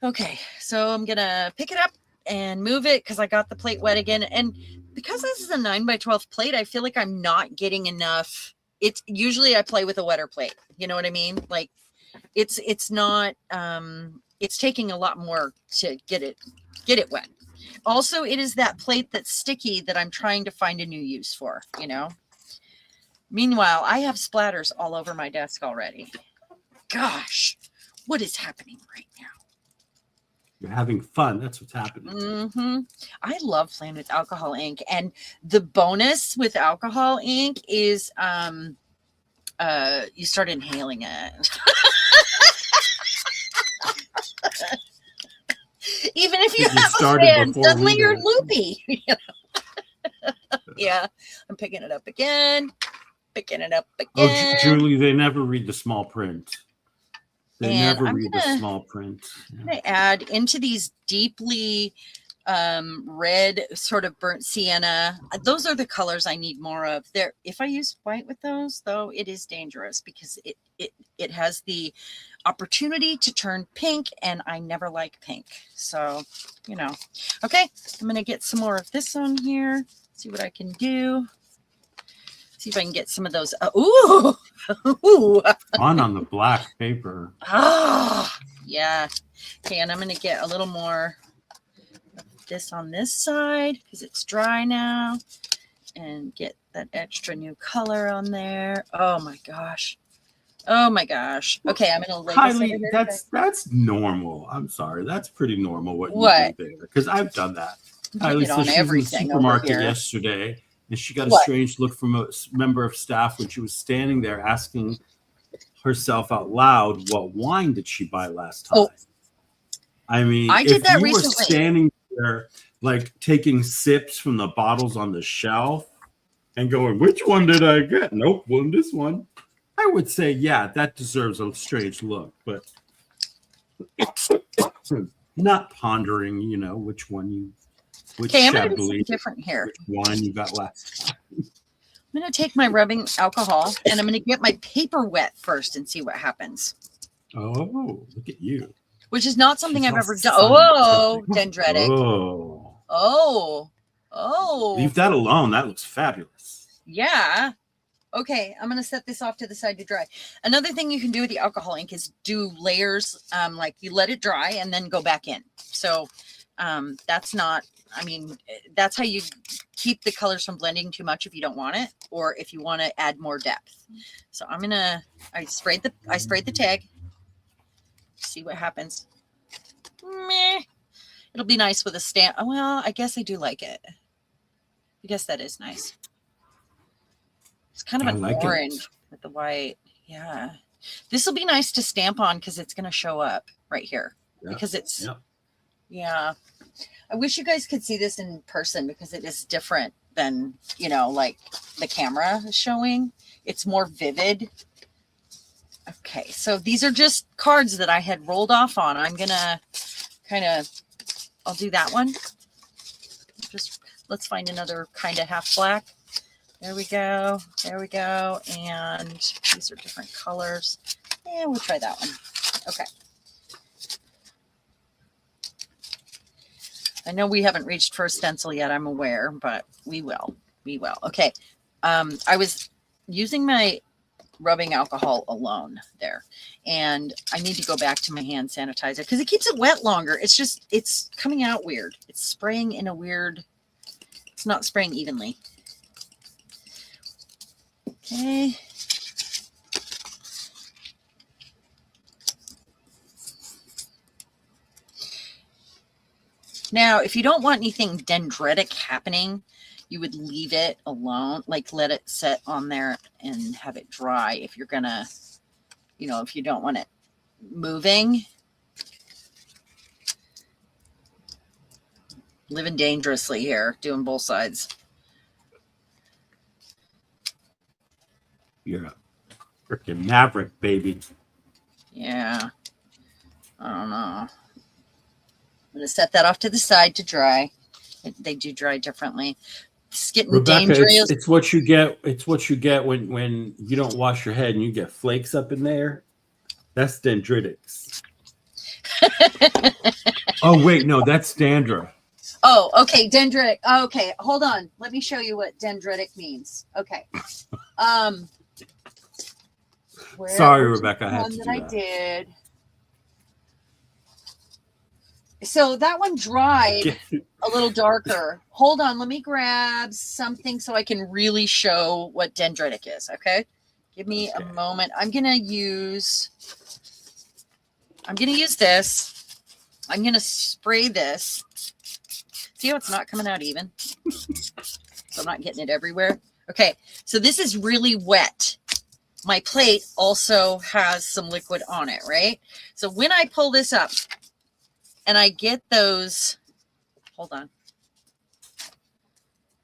Okay, so I'm gonna pick it up and move it because I got the plate wet again. And because this is a 9x12 plate, I feel like I'm not getting enough. It's usually I play with a wetter plate. You know what I mean? Like it's not it's taking a lot more to get it wet. Also, it is that plate that's sticky that I'm trying to find a new use for, you know. Meanwhile, I have splatters all over my desk already. Gosh, what is happening right now? You're having fun. That's what's happening. Mm-hmm. I love playing with alcohol ink. And the bonus with alcohol ink is you start inhaling it. Even if you have a fan, suddenly you're loopy. You know? Yeah, I'm picking it up again. Oh, Julie, they never read the small print. They never read the small print. I'm going to add into these deeply red, sort of burnt sienna. Those are the colors I need more of. There, if I use white with those, though, it is dangerous because it has the opportunity to turn pink, and I never like pink. So, you know. Okay, I'm going to get some more of this on here. See what I can do. See if I can get some of those. Ooh. On the black paper. Oh, yeah. Okay, and I'm going to get a little more of this on this side because it's dry now, and get that extra new color on there. Oh my gosh. Okay, I'm going to lay Kylie, that's normal. I'm sorry. That's pretty normal what you do there because I've done that. Kylie said she was in the supermarket yesterday. And she got a strange look from a member of staff when she was standing there asking herself out loud, what wine did she buy last time? I mean, if you were standing there, like taking sips from the bottles on the shelf and going, which one did I get? Nope, this one. I would say, yeah, that deserves a strange look, but not pondering, you know, which one you. Okay, I'm going to do something different here. Which wine you got last time? I'm going to take my rubbing alcohol and I'm going to get my paper wet first and see what happens. Oh, look at you. Which is not something I've ever done. Oh, dendritic. Oh. Leave that alone. That looks fabulous. Yeah. Okay, I'm going to set this off to the side to dry. Another thing you can do with the alcohol ink is do layers. Like you let it dry and then go back in. So that's not, I mean, that's how you keep the colors from blending too much if you don't want it, or if you want to add more depth. So I sprayed the tag. See what happens. Meh. It'll be nice with a stamp. Oh, well, I guess I do like it. I guess that is nice. It's kind of an orange with the white. Yeah. This will be nice to stamp on because it's going to show up right here. Yeah. Because it's, yeah. I wish you guys could see this in person because it is different than, you know, like the camera is showing. It's more vivid. Okay, so these are just cards that I had rolled off on. I'm going to I'll do that one. Let's find another kind of half black. There we go. And these are different colors. Yeah, we'll try that one. Okay. I know we haven't reached for a stencil yet, I'm aware, but we will. Okay. I was using my rubbing alcohol alone there, and I need to go back to my hand sanitizer because it keeps it wet longer. It's coming out weird. It's spraying in a weird, it's not spraying evenly. Okay. Now, if you don't want anything dendritic happening, you would leave it alone, like let it set on there and have it dry. If you're gonna, you know, if you don't want it moving. Living dangerously here, doing both sides. You're a freaking maverick, baby. Yeah. I don't know. I'm going to set that off to the side to dry. They do dry differently. It's getting Rebecca, dangerous. it's what you get. It's what you get when you don't wash your head and you get flakes up in there. That's dendritics. Oh, wait. No, that's dandruff. Oh, okay. Dendritic. Okay. Hold on. Let me show you what dendritic means. Okay. Sorry, Rebecca. I had to do that. I did. So that one dried a little darker. Hold on. Let me grab something so I can really show what dendritic is. Okay. Give me a moment. I'm going to use this. I'm going to spray this. See how it's not coming out even? So I'm not getting it everywhere. Okay. So this is really wet. My plate also has some liquid on it, right? So when I pull this up and I get those, hold on.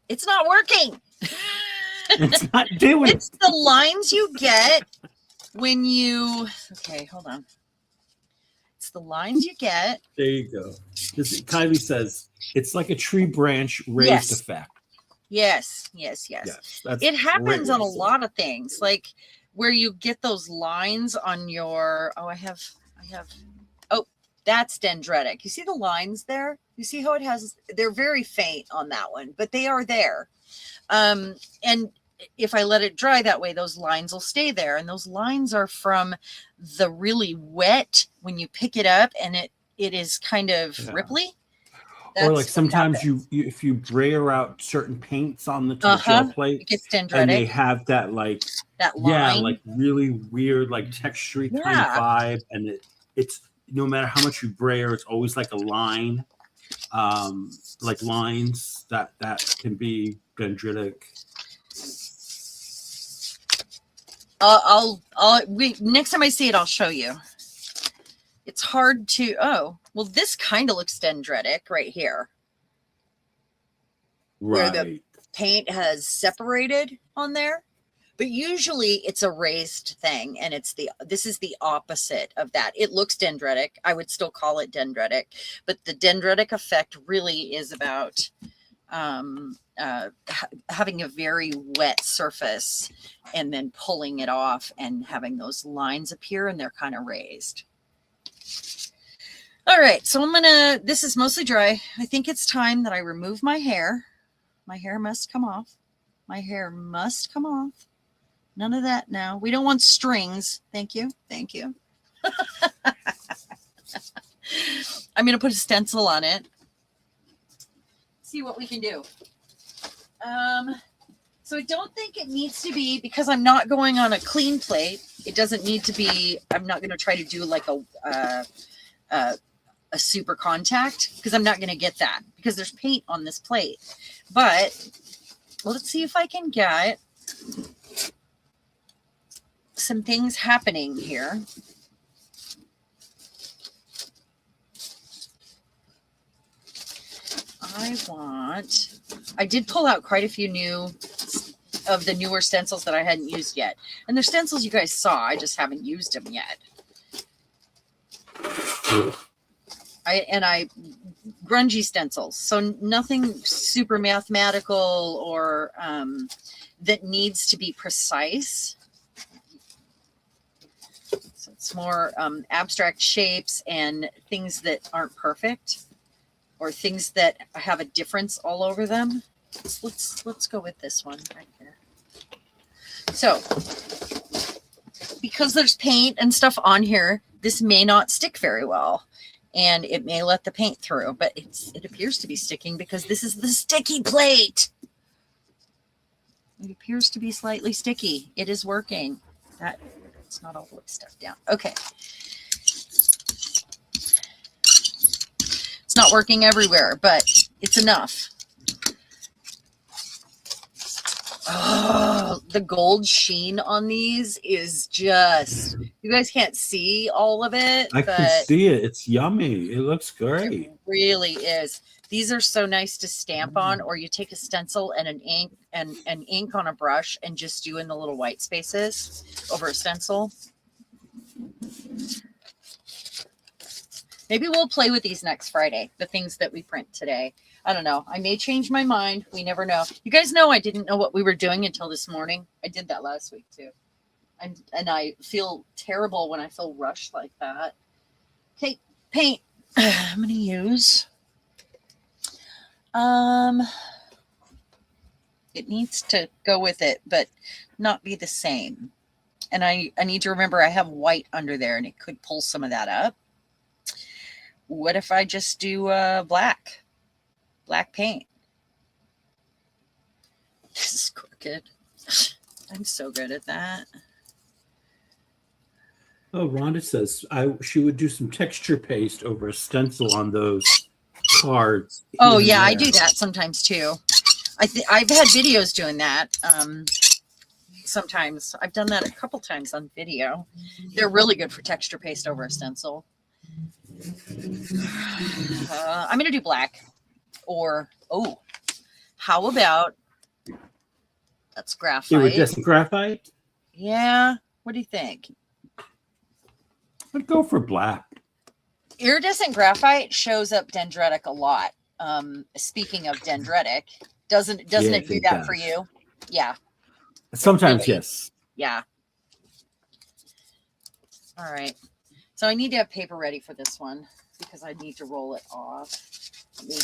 It's not working. It's not doing it. It's the lines you get when you, okay, hold on. It's the lines you get. There you go. Kylie says it's like a tree branch raised effect. Yes. It happens on a lot of things, like where you get those lines on your, that's dendritic. You see the lines there? You see how it has, they're very faint on that one, but they are there. And if I let it dry that way, those lines will stay there. And those lines are from the really wet, when you pick it up and it is kind of ripply. Or like sometimes you if you brayer out certain paints on the gel plate, it gets dendritic. And they have that like that line. like really weird like textury kind of vibe, and it's no matter how much you brayer, it's always like a line, like lines that can be dendritic. Next time I see it, I'll show you. It's hard to, well, this kind of looks dendritic right here. Right. Where the paint has separated on there. But usually it's a raised thing, and this is the opposite of that. It looks dendritic. I would still call it dendritic, but the dendritic effect really is about having a very wet surface and then pulling it off and having those lines appear, and they're kind of raised. All right, so this is mostly dry. I think it's time that I remove my hair. My hair must come off. My hair must come off. None of that now. We don't want strings. Thank you. Thank you. I'm going to put a stencil on it. See what we can do. So I don't think it needs to be, because I'm not going on a clean plate. It doesn't need to be, I'm not going to try to do like a super contact, because I'm not going to get that because there's paint on this plate. But let's see if I can get some things happening here. I did pull out quite a few of the newer stencils that I hadn't used yet. And they're stencils you guys saw. I just haven't used them yet. Grungy stencils. So nothing super mathematical or that needs to be precise. So it's more abstract shapes and things that aren't perfect, or things that have a difference all over them. Let's go with this one right here. So because there's paint and stuff on here, this may not stick very well, and it may let the paint through, but it appears to be sticking because this is the sticky plate. It appears to be slightly sticky. It is working. It's not all the way stuck down. Okay. It's not working everywhere, but it's enough. Oh, the gold sheen on these is just, you guys can't see all of it. I can see it. It's yummy. It looks great. It really is. These are so nice to stamp on, or you take a stencil and an ink on a brush and just do in the little white spaces over a stencil. Maybe we'll play with these next Friday, the things that we print today. I don't know. I may change my mind. We never know. You guys know I didn't know what we were doing until this morning. I did that last week too. And I feel terrible when I feel rushed like that. Okay, paint. I'm going to use... it needs to go with it, but not be the same. And I need to remember I have white under there and it could pull some of that up. What if I just do black paint? This is crooked. I'm so good at that. Oh, Rhonda says she would do some texture paste over a stencil on those cards. Oh yeah, I do that sometimes too. I've had videos doing that. Sometimes I've done that a couple times on video. They're really good for texture paste over a stencil. I'm gonna do black, or how about that's graphite? Iridescent graphite. Yeah, what do you think? I'd go for black. Iridescent graphite shows up dendritic a lot. Speaking of dendritic, doesn't it do that for you? Yeah. Sometimes, really. Yes. Yeah. All right. So I need to have paper ready for this one because I need to roll it off. Let me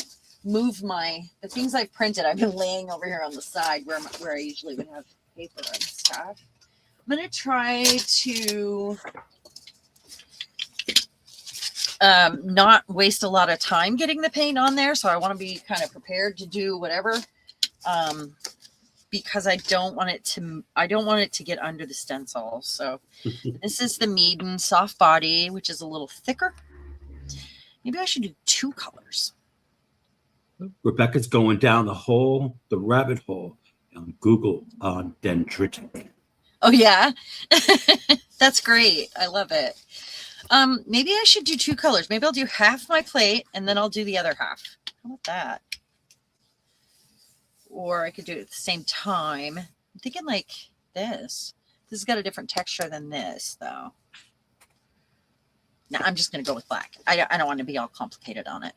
move the things I've printed. I've been laying over here on the side where I usually would have paper and stuff. I'm going to try to not waste a lot of time getting the paint on there. So I want to be kind of prepared to do whatever, because I don't want it to get under the stencil. So this is the Meeden soft body, which is a little thicker. Maybe I should do 2 colors. Rebecca's going down the rabbit hole on Google on dendritic. Oh yeah. That's great. I love it. Maybe I should do 2 colors. Maybe I'll do half my plate and then I'll do the other half. How about that? Or I could do it at the same time. I'm thinking like this. This has got a different texture than this, though. No, I'm just going to go with black. I don't want to be all complicated on it.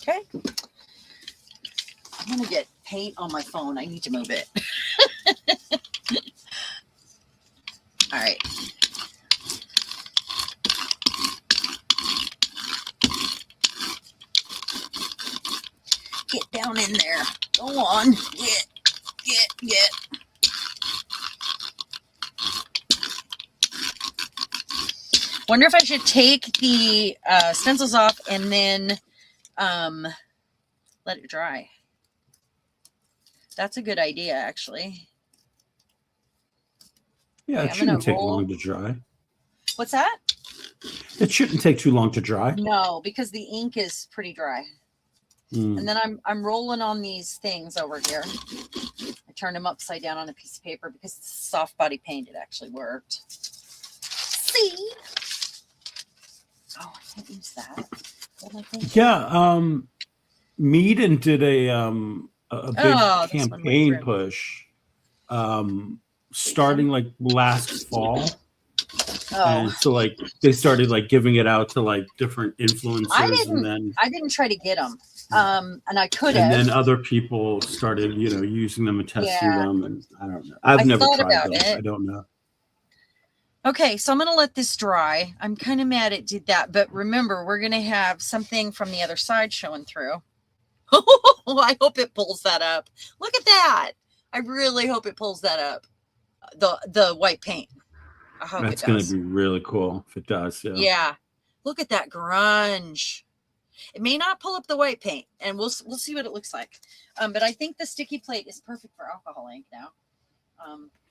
Okay. I'm going to get paint on my phone. I need to move it. All right. Get down in there. Go on. Get. Wonder if I should take the stencils off and then let it dry. That's a good idea, actually. Yeah, okay, it shouldn't take long to dry. What's that? It shouldn't take too long to dry. No, because the ink is pretty dry. And then I'm rolling on these things over here. I turned them upside down on a piece of paper because it's soft body paint. It actually worked. See? Oh, I can't use that. Yeah, Meeden did a big campaign push starting like last fall. And so like they started like giving it out to like different influencers. I didn't try to get them. And I could have. And then other people started, using them and testing them. And I don't know. I've never tried them. I don't know. Okay, so I'm going to let this dry. I'm kind of mad it did that. But remember, we're going to have something from the other side showing through. Oh, I hope it pulls that up. Look at that. I really hope it pulls that up. The white paint. I hope that's going to be really cool if it does. Yeah. Yeah. Look at that grunge. It may not pull up the white paint, and we'll see what it looks like. But I think the sticky plate is perfect for alcohol ink now.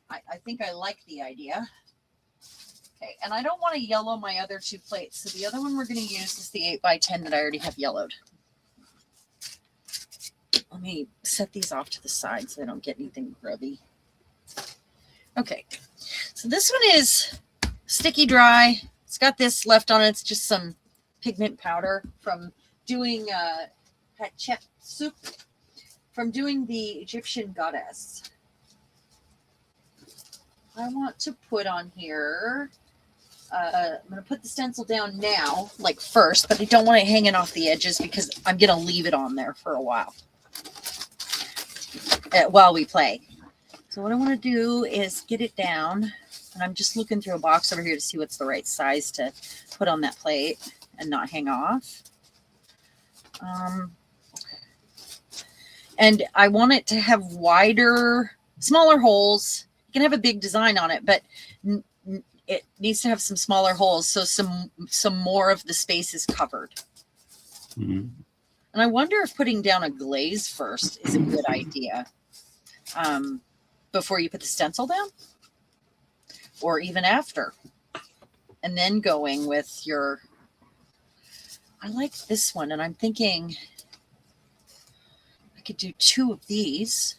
I think I like the idea. Okay, and I don't want to yellow my other 2 plates. So the other one we're going to use is the 8x10 that I already have yellowed. Let me set these off to the side so I don't get anything grubby. Okay, so this one is sticky dry. It's got this left on it. It's just some pigment powder from doing soup, from doing the Egyptian goddess. I want to put on here, I'm going to put the stencil down now, like first, but I don't want it hanging off the edges because I'm going to leave it on there for a while we play. So what I want to do is get it down, and I'm just looking through a box over here to see what's the right size to put on that plate and not hang off. And I want it to have wider, smaller holes. You can have a big design on it, but it needs to have some smaller holes so some more of the space is covered. Mm-hmm. And I wonder if putting down a glaze first is a good idea before you put the stencil down, or even after, and then going with your. I like this one, and I'm thinking I could do 2 of these.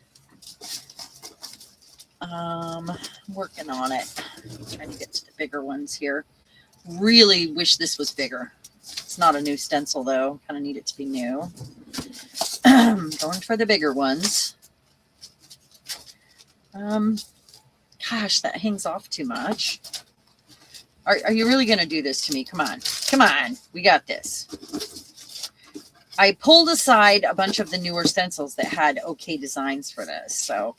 Working on it. Trying to get to the bigger ones here. Really wish this was bigger. It's not a new stencil though. Kind of need it to be new. Going for the bigger ones. Gosh, that hangs off too much. Are you really going to do this to me? Come on. Come on. We got this. I pulled aside a bunch of the newer stencils that had okay designs for this. So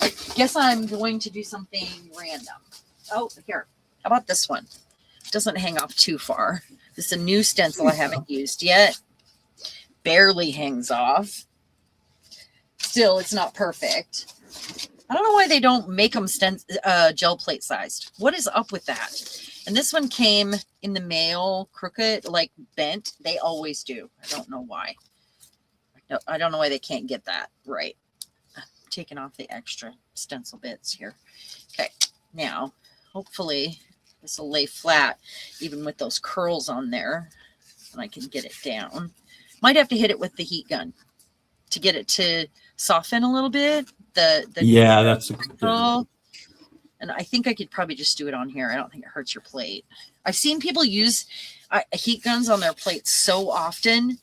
I guess I'm going to do something random. Oh, here. How about this one? It doesn't hang off too far. This is a new stencil I haven't used yet. Barely hangs off. Still, it's not perfect. I don't know why they don't make them gel plate sized. What is up with that? And this one came in the mail crooked, like bent. They always do. I don't know why. I don't know why they can't get that right. I'm taking off the extra stencil bits here. Okay, now hopefully this will lay flat even with those curls on there, and I can get it down. Might have to hit it with the heat gun to get it to soften a little bit. Yeah, that's a good idea. And I think I could probably just do it on here. I don't think it hurts your plate. I've seen people use heat guns on their plates so often.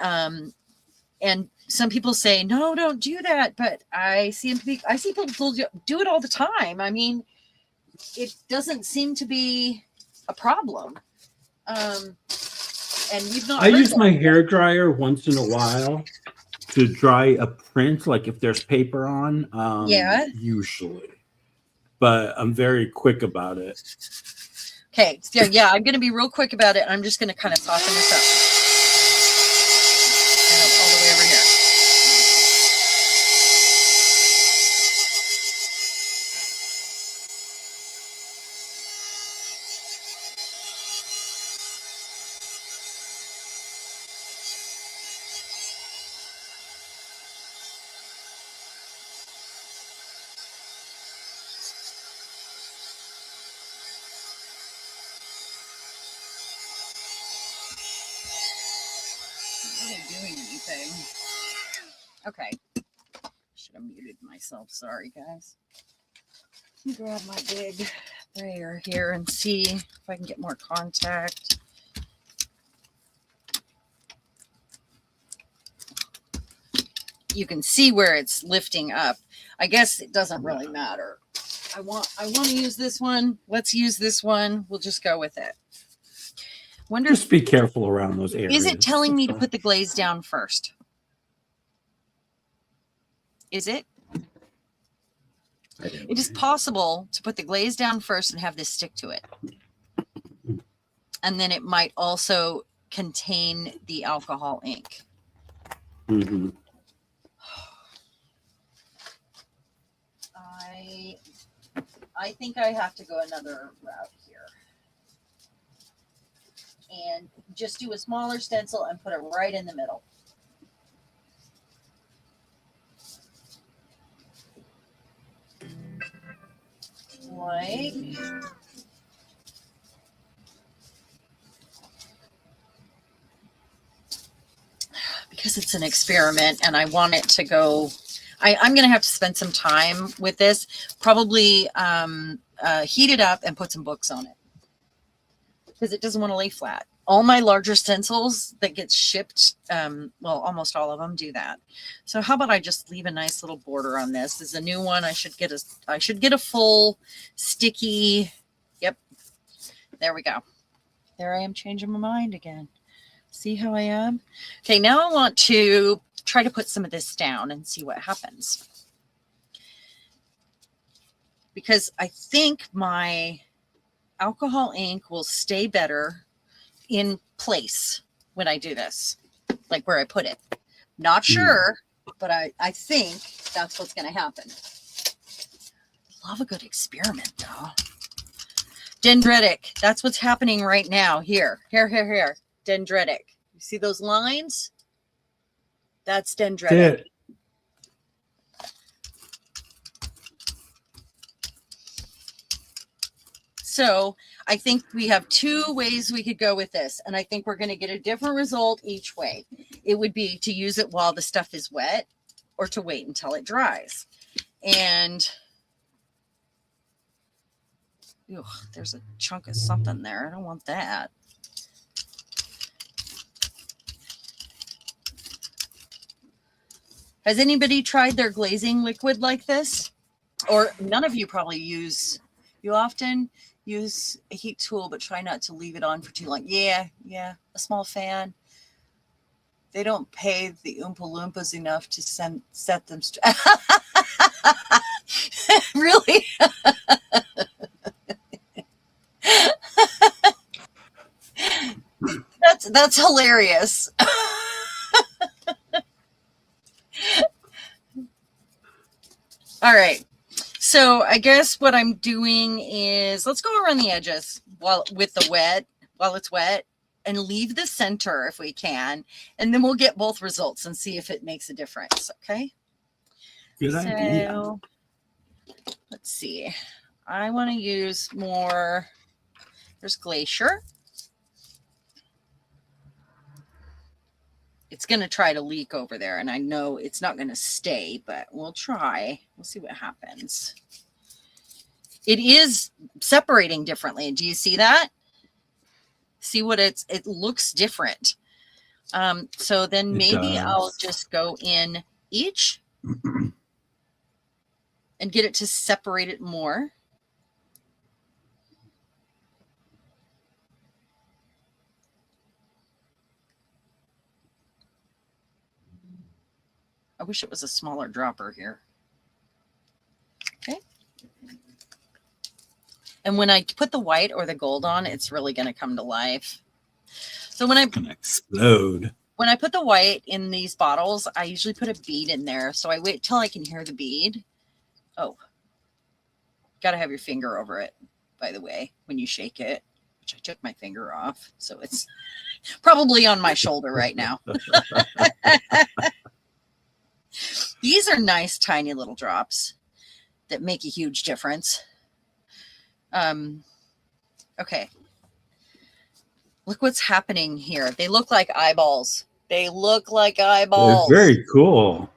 And some people say, no, don't do that. But I see people do it all the time. I mean, it doesn't seem to be a problem. And you've not. I use my hair dryer once in a while to dry a print, like if there's paper on. Yeah. Usually. But I'm very quick about it. Okay. So yeah, I'm going to be real quick about it. I'm just going to kind of soften this up. All the way over here. Okay. Should have muted myself. Sorry, guys. Let me grab my big brayer here and see if I can get more contact. You can see where it's lifting up. I guess it doesn't really matter. I want to use this one. Let's use this one. We'll just go with it. Just be careful around those areas. Is it telling me to put the glaze down first? Is it? It is possible to put the glaze down first and have this stick to it. And then it might also contain the alcohol ink. Mm-hmm. I think I have to go another route here. and just do a smaller stencil and put it right in the middle. Like, because it's an experiment and I want it to go, I'm going to have to spend some time with this, probably heat it up and put some books on it because it doesn't want to lay flat. All my larger stencils that get shipped, well, almost all of them do that. So how about I just leave a nice little border on this? This is a new one. I should get a full sticky. Yep. There we go. There I am changing my mind again. See how I am? Okay, now I want to try to put some of this down and see what happens. Because I think my alcohol ink will stay better in place when I do this, like where I put it. Not sure, but I think that's what's going to happen. Love a good experiment, though. Dendritic. That's what's happening right now. Here. Dendritic. You see those lines? That's dendritic. So I think we have two ways we could go with this. And I think we're going to get a different result each way. It would be to use it while the stuff is wet or to wait until it dries. And ew, there's a chunk of something there. I don't want that. Has anybody tried their glazing liquid like this? Or none of you probably use, you often use a heat tool, but try not to leave it on for too long. Yeah, a small fan. They don't pay the Oompa Loompas enough to set them straight. Really? That's hilarious. All right. So I guess what I'm doing is let's go around the edges while it's wet and leave the center if we can. And then we'll get both results and see if it makes a difference. Okay. Good idea. Let's see. I want to use more. There's Glacier. It's going to try to leak over there, and I know it's not going to stay, but we'll try. We'll see what happens. It is separating differently. Do you see that? See what it looks different. So then maybe I'll just go in each and get it to separate it more. I wish it was a smaller dropper here. Okay. And when I put the white or the gold on, it's really going to come to life. So when I can explode. When I put the white in these bottles, I usually put a bead in there. So I wait till I can hear the bead. Oh, got to have your finger over it, by the way, when you shake it, which I took my finger off. So it's probably on my shoulder right now. These are nice, tiny little drops that make a huge difference. Okay. Look what's happening here. They look like eyeballs. They look like eyeballs. They're very cool.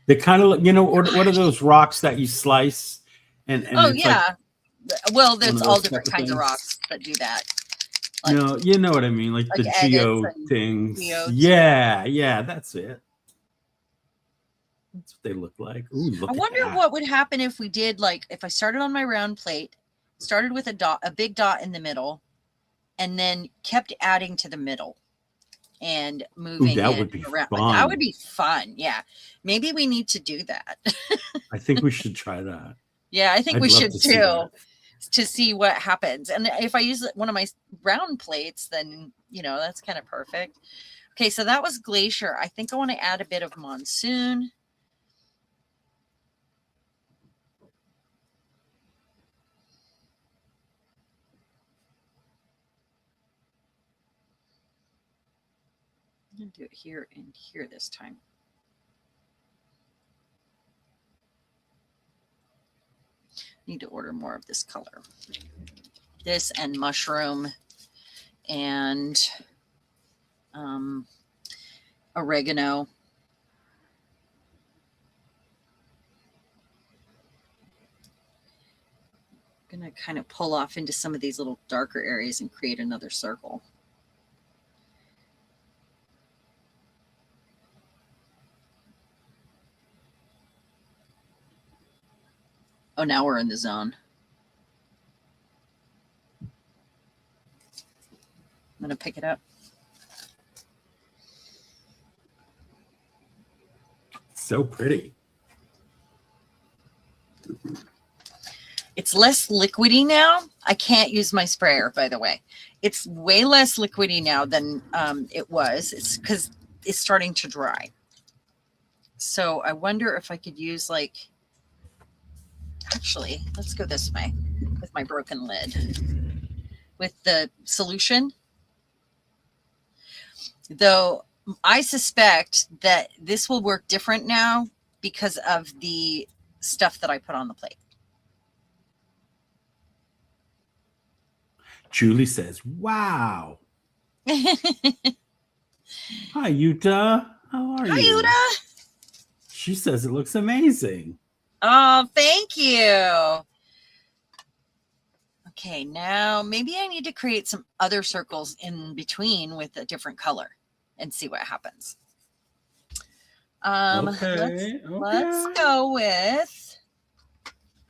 They kind of look, you know, what are those rocks that you slice? And oh, yeah. Like, well, there's all different kinds of rocks that do that. Like, no, you know what I mean? Like the geo things. Geodes. Yeah, that's it. That's what they look like. Ooh, look I wonder what would happen if we did, like, if I started on my round plate, started with a big dot in the middle, and then kept adding to the middle and moving that would be around. Fun. Like, that would be fun. Yeah. Maybe we need to do that. I think we should try that. Yeah, I think we should too, to see what happens. And if I use one of my round plates, then, you know, that's kind of perfect. Okay, so that was Glacier. I think I want to add a bit of Monsoon. going to do it here and here this time. Need to order more of this color. This and mushroom and oregano. I'm going to kind of pull off into some of these little darker areas and create another circle. Oh, now we're in the zone. I'm going to pick it up. So pretty. It's less liquidy now. I can't use my sprayer, by the way. It's way less liquidy now than it was. It's because it's starting to dry. So I wonder if I could use like, actually, let's go this way with my broken lid. With the solution. Though I suspect that this will work different now because of the stuff that I put on the plate. Julie says, wow. Hi, Yuta. How are you? Hi, Yuta. She says it looks amazing. Oh, thank you. Okay, now maybe I need to create some other circles in between with a different color and see what happens. Okay. Let's go with,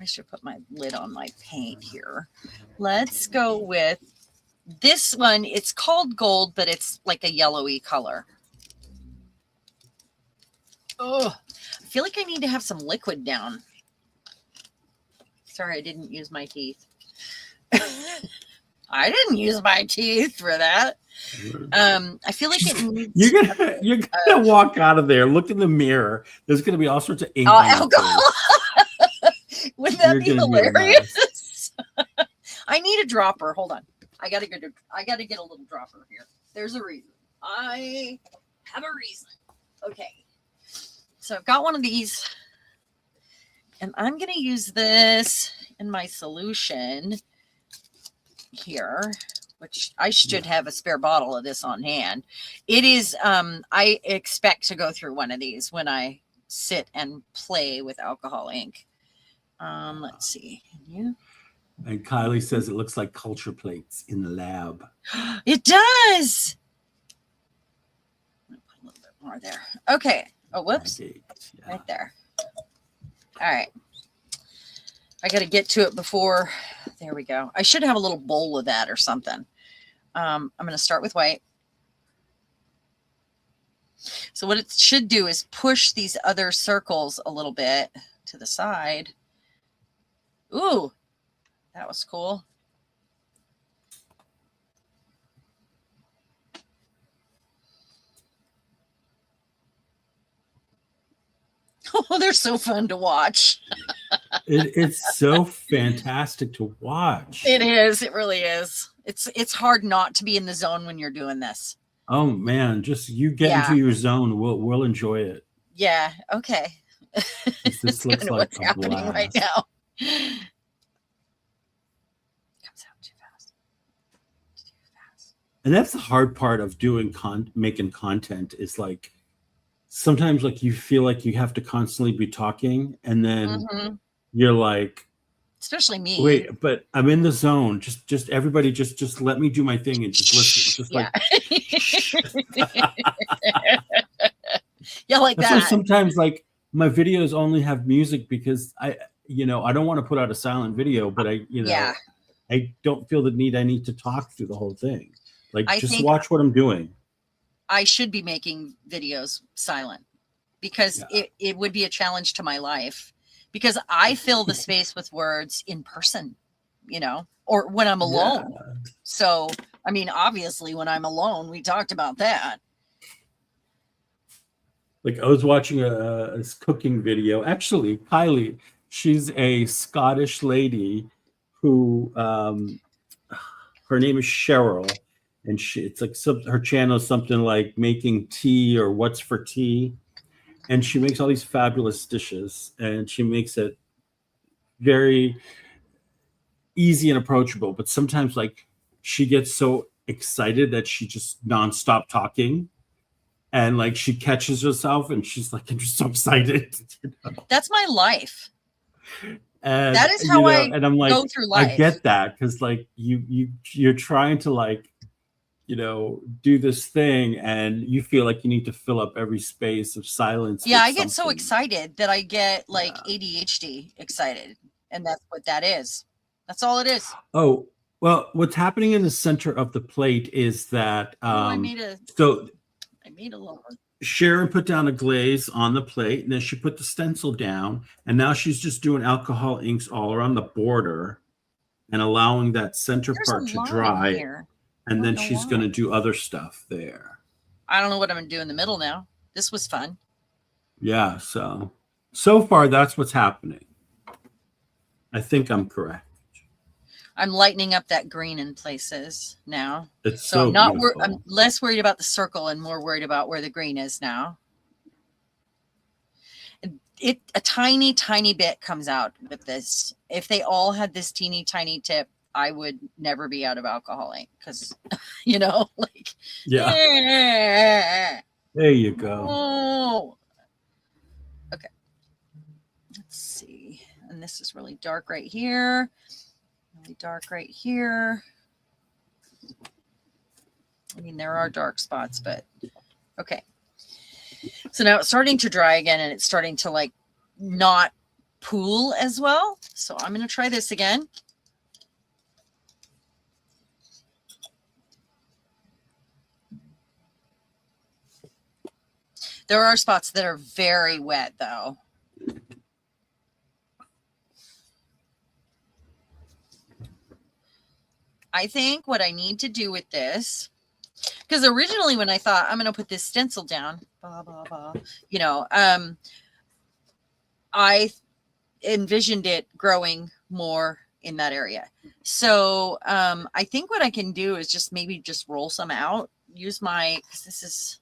I should put my lid on my paint here. Let's go with this one. It's called gold, but it's like a yellowy color. Oh, I feel like I need to have some liquid down. Sorry, I didn't use my teeth. I didn't use my teeth for that. I feel like it needs you're gonna walk out of there, look in the mirror. There's gonna be all sorts of ink. Alcohol. Wouldn't that be hilarious? I need a dropper. Hold on. I gotta get a little dropper here. There's a reason. I have a reason. Okay. So I've got one of these, and I'm gonna use this in my solution here, which I should have a spare bottle of this on hand. It is, I expect to go through one of these when I sit and play with alcohol ink. Let's see. Can you? And Kylie says it looks like culture plates in the lab. It does. I'll put a little bit more there. Okay. Oh, whoops. Okay. Yeah. Right there. All right. I got to get to it before. There we go. I should have a little bowl of that or something. I'm going to start with white. So what it should do is push these other circles a little bit to the side. Ooh, that was cool. Oh, they're so fun to watch. It's so fantastic to watch. It is. It really is. It's hard not to be in the zone when you're doing this. Oh man, just you get into your zone. We'll enjoy it. Yeah. Okay. This looks like what's happening blast. right now. Comes out too fast. Too fast. And that's the hard part of doing making content is like sometimes like you feel like you have to constantly be talking, and then you're like, especially me. Wait, but I'm in the zone. Just everybody, just let me do my thing and just listen. Just like, yeah, like that's that. why sometimes like my videos only have music because I don't want to put out a silent video, but I don't feel the need. I need to talk through the whole thing. Like, just watch what I'm doing. I should be making videos silent because it would be a challenge to my life. Because I fill the space with words in person, or when I'm alone. Yeah. So, I mean, obviously, when I'm alone, we talked about that. Like, I was watching a cooking video. Actually, Kylie, she's a Scottish lady who, her name is Cheryl, and it's like her channel is something like making tea or what's for tea, and she makes all these fabulous dishes, and she makes it very easy and approachable. But sometimes, like, she gets so excited that she just nonstop talking, and like she catches herself, and she's like, I'm just so excited. That's my life. And that is how I and I'm like, go through life. I get that, because like you're trying to, like, do this thing, and you feel like you need to fill up every space of silence. Yeah, I get so excited that I get like ADHD excited, and that's what that is. That's all it is. Oh, well, what's happening in the center of the plate is that I made a little one. Sharon put down a glaze on the plate, and then she put the stencil down, and now she's just doing alcohol inks all around the border and allowing that center part to dry. And then she's going to do other stuff there. I don't know what I'm going to do in the middle now. This was fun. Yeah, so far that's what's happening. I think I'm correct. I'm lightening up that green in places now. It's so I'm less worried about the circle and more worried about where the green is now. A tiny, tiny bit comes out with this. If they all had this teeny, tiny tip, I would never be out of alcohol ink, because, like. Yeah. There you go. Oh. Okay. Let's see. And this is really dark right here. Really dark right here. I mean, there are dark spots, but okay. So now it's starting to dry again, and it's starting to like not pool as well. So I'm going to try this again. There are spots that are very wet though. I think what I need to do with this, because originally when I thought I'm going to put this stencil down, blah, blah, blah, I envisioned it growing more in that area. So I think what I can do is just maybe just roll some out, use because this is,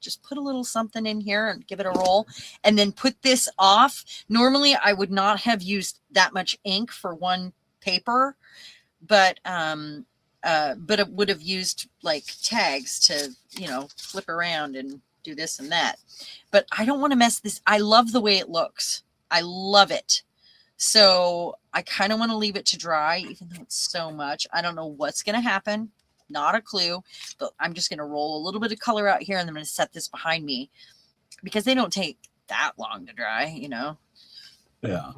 just put a little something in here and give it a roll, and then put this off. Normally I would not have used that much ink for one paper, but it would have used like tags to, flip around and do this and that. But I don't want to mess this. I love the way it looks. I love it. So I kind of want to leave it to dry, even though it's so much. I don't know what's going to happen. Not a clue, but I'm just going to roll a little bit of color out here, and I'm going to set this behind me, because they don't take that long to dry, Yeah.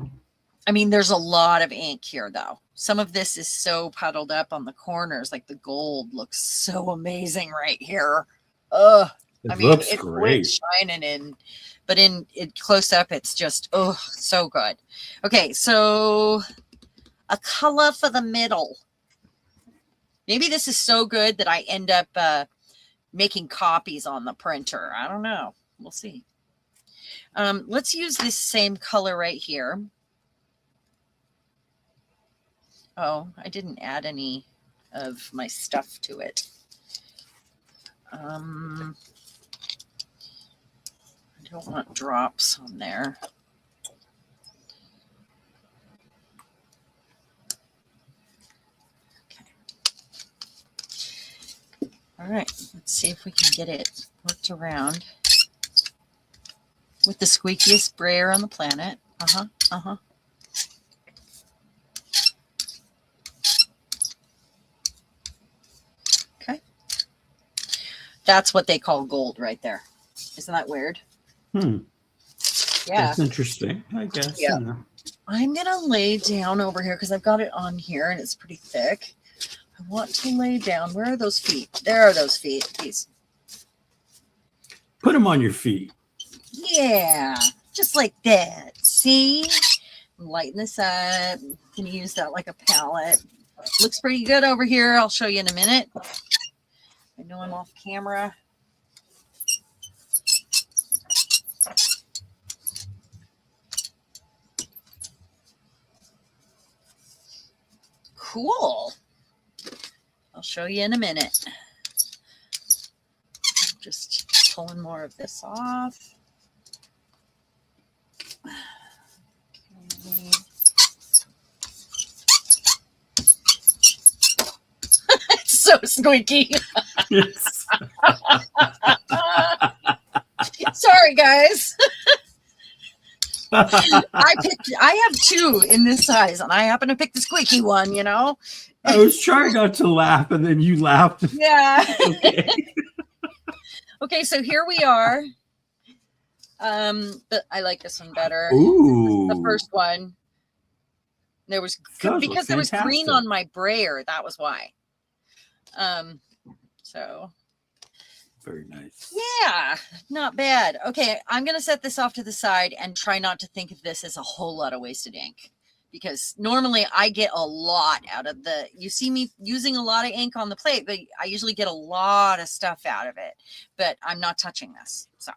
I mean, there's a lot of ink here, though. Some of this is so puddled up on the corners. Like the gold looks so amazing right here. It looks great. It's shining in, but in close up, it's just, so good. Okay, so a color for the middle. Maybe this is so good that I end up making copies on the printer. I don't know. We'll see. Let's use this same color right here. Oh, I didn't add any of my stuff to it. I don't want drops on there. All right, let's see if we can get it worked around with the squeakiest sprayer on the planet. Okay. That's what they call gold right there. Isn't that weird? Yeah. That's interesting, I guess. Yeah. I'm going to lay down over here because I've got it on here and it's pretty thick. I want to lay down. Where are those feet? There are those feet. These. Put them on your feet. Yeah, just like that. See? Lighten this up. You can use that like a palette. Looks pretty good over here. I'll show you in a minute. I know I'm off camera. Cool. I'll show show you in a minute. Just pulling more of this off. Okay. It's so squeaky. Yes. Sorry, guys. I have two in this size, and I happen to pick the squeaky one, you know. I was trying not to laugh, and then you laughed. Yeah. Okay. Okay, so here we are. But I like this one better. Ooh. The first one. There was because there was green on my brayer. That was why. So. Very nice. Yeah, not bad. Okay, I'm going to set this off to the side and try not to think of this as a whole lot of wasted ink, because normally I get a lot out of you see me using a lot of ink on the plate, but I usually get a lot of stuff out of it, but I'm not touching this. So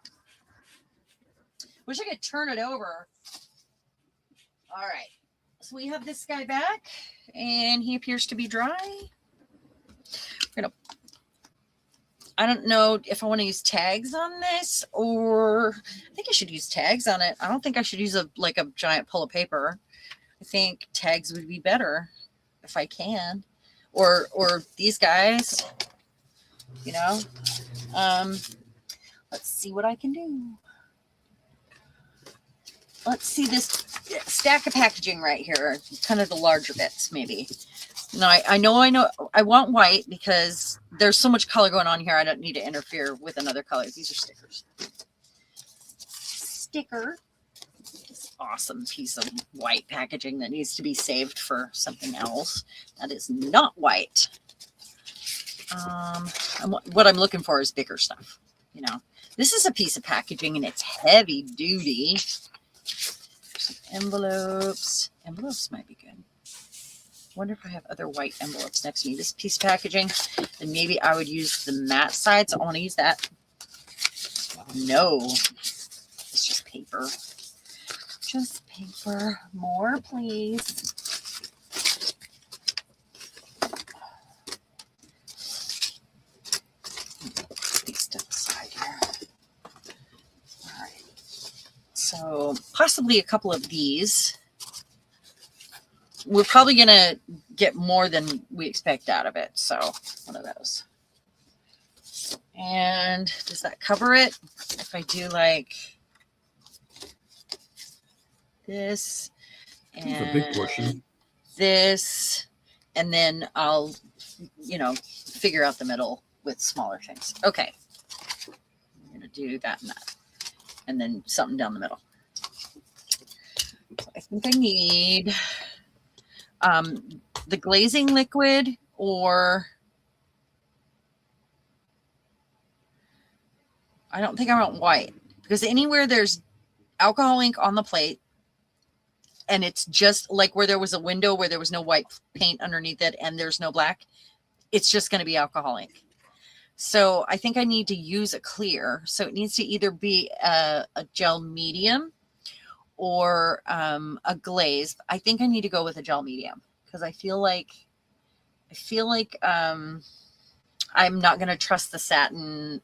wish I could turn it over. All right. So we have this guy back and he appears to be dry. We're going to I don't know if I want to use tags on this, or I think I should use tags on it. I don't think I should use a giant pull of paper. I think tags would be better if I can, or these guys, you know. Let's see what I can do. Let's see this stack of packaging right here, kind of the larger bits maybe. No, I know. I want white because there's so much color going on here. I don't need to interfere with another color. These are stickers. Sticker. This awesome piece of white packaging that needs to be saved for something else. That is not white. What I'm looking for is bigger stuff. You know, this is a piece of packaging and it's heavy duty. Some envelopes. Envelopes might be good. Wonder if I have other white envelopes next to me. This piece of packaging, then maybe I would use the matte side. So I want to use that. No, it's just paper. Just paper. More, please. These to the side here. All right. So possibly a couple of these. We're probably going to get more than we expect out of it. So one of those. And does that cover it? If I do like this and a big portion. This, and then I'll, figure out the middle with smaller things. Okay. I'm going to do that and that. And then something down the middle. So I think I need the glazing liquid, or I don't think I want white, because anywhere there's alcohol ink on the plate and it's just like where there was a window where there was no white paint underneath it and there's no black, it's just going to be alcohol ink. So I think I need to use a clear. So it needs to either be a gel medium or a glaze. I think I need to go with a gel medium because I feel like I'm not going to trust the satin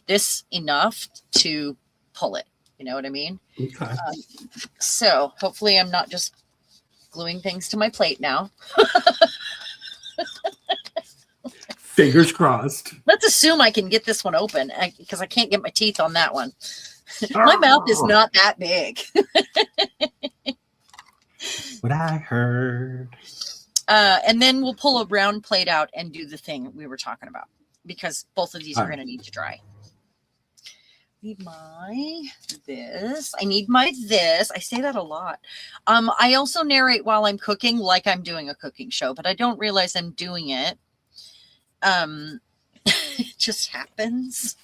this enough to pull it. You know what I mean? Okay. So hopefully I'm not just gluing things to my plate now. Fingers crossed. Let's assume I can get this one open because I can't get my teeth on that one. My mouth is not that big. What I heard. And then we'll pull a round plate out and do the thing we were talking about, because both of these are going to need to dry. I need my this. I say that a lot. I also narrate while I'm cooking, like I'm doing a cooking show, but I don't realize I'm doing it. It just happens.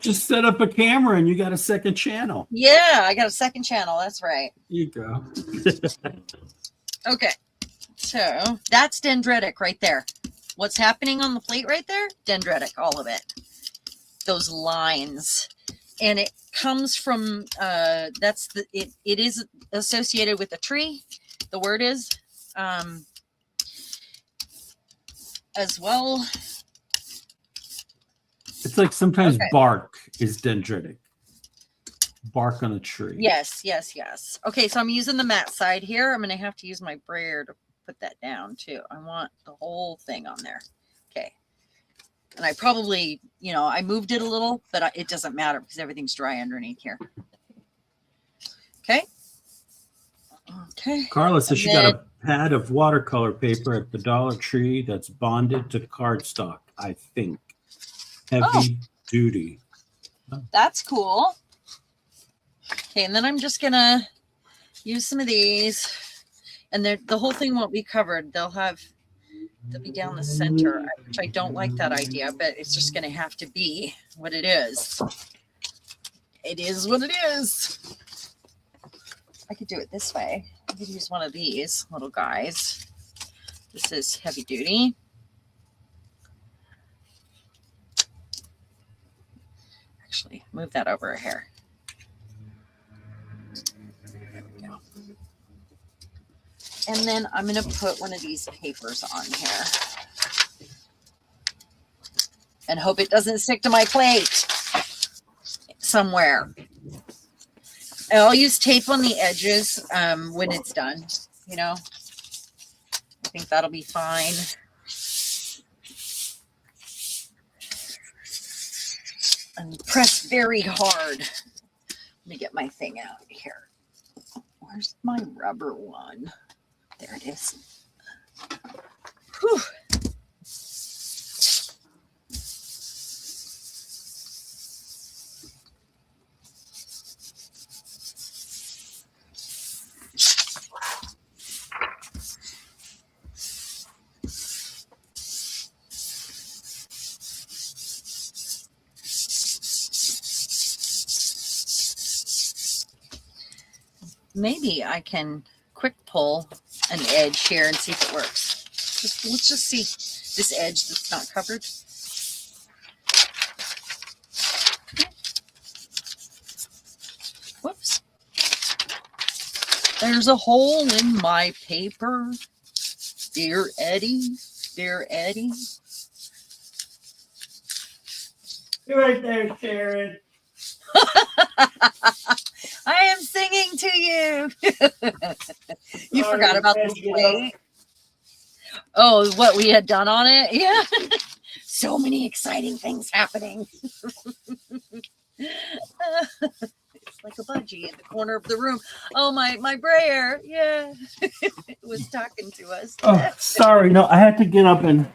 Just set up a camera and you got a second channel. Yeah, I got a second channel. That's right. You go. Okay. So that's dendritic right there. What's happening on the plate right there? Dendritic, all of it. Those lines. And it comes from, it is associated with a tree. The word is, as well. It's like sometimes Okay. bark is dendritic. Bark on a tree. Yes. Okay, so I'm using the matte side here. I'm going to have to use my brayer to put that down too. I want the whole thing on there. Okay. And I probably, I moved it a little, but it doesn't matter because everything's dry underneath here. Okay. Carla says she got a pad of watercolor paper at the Dollar Tree that's bonded to cardstock, I think. Heavy duty. That's cool. Okay, and then I'm just going to use some of these. And the whole thing won't be covered. They'll be down the center, which I don't like that idea, but it's just going to have to be what it is. It is what it is. I could do it this way. I could use one of these little guys. This is heavy duty. Actually, move that over here. There we go. And then I'm going to put one of these papers on here. And hope it doesn't stick to my plate somewhere. And I'll use tape on the edges when it's done, I think that'll be fine. And press very hard. Let me get my thing out here. Where's my rubber one? There it is. Whew. Maybe I can quick pull an edge here and see if it works. Let's just see this edge that's not covered. Whoops. There's a hole in my paper. Dear Eddie, dear Eddie. You're right there, Sharon. I am singing to you. You forgot about this plate. Oh, what we had done on it? Yeah. So many exciting things happening. It's like a budgie in the corner of the room. Oh, my brayer. Yeah. It was talking to us. Oh, sorry. No, I had to get up and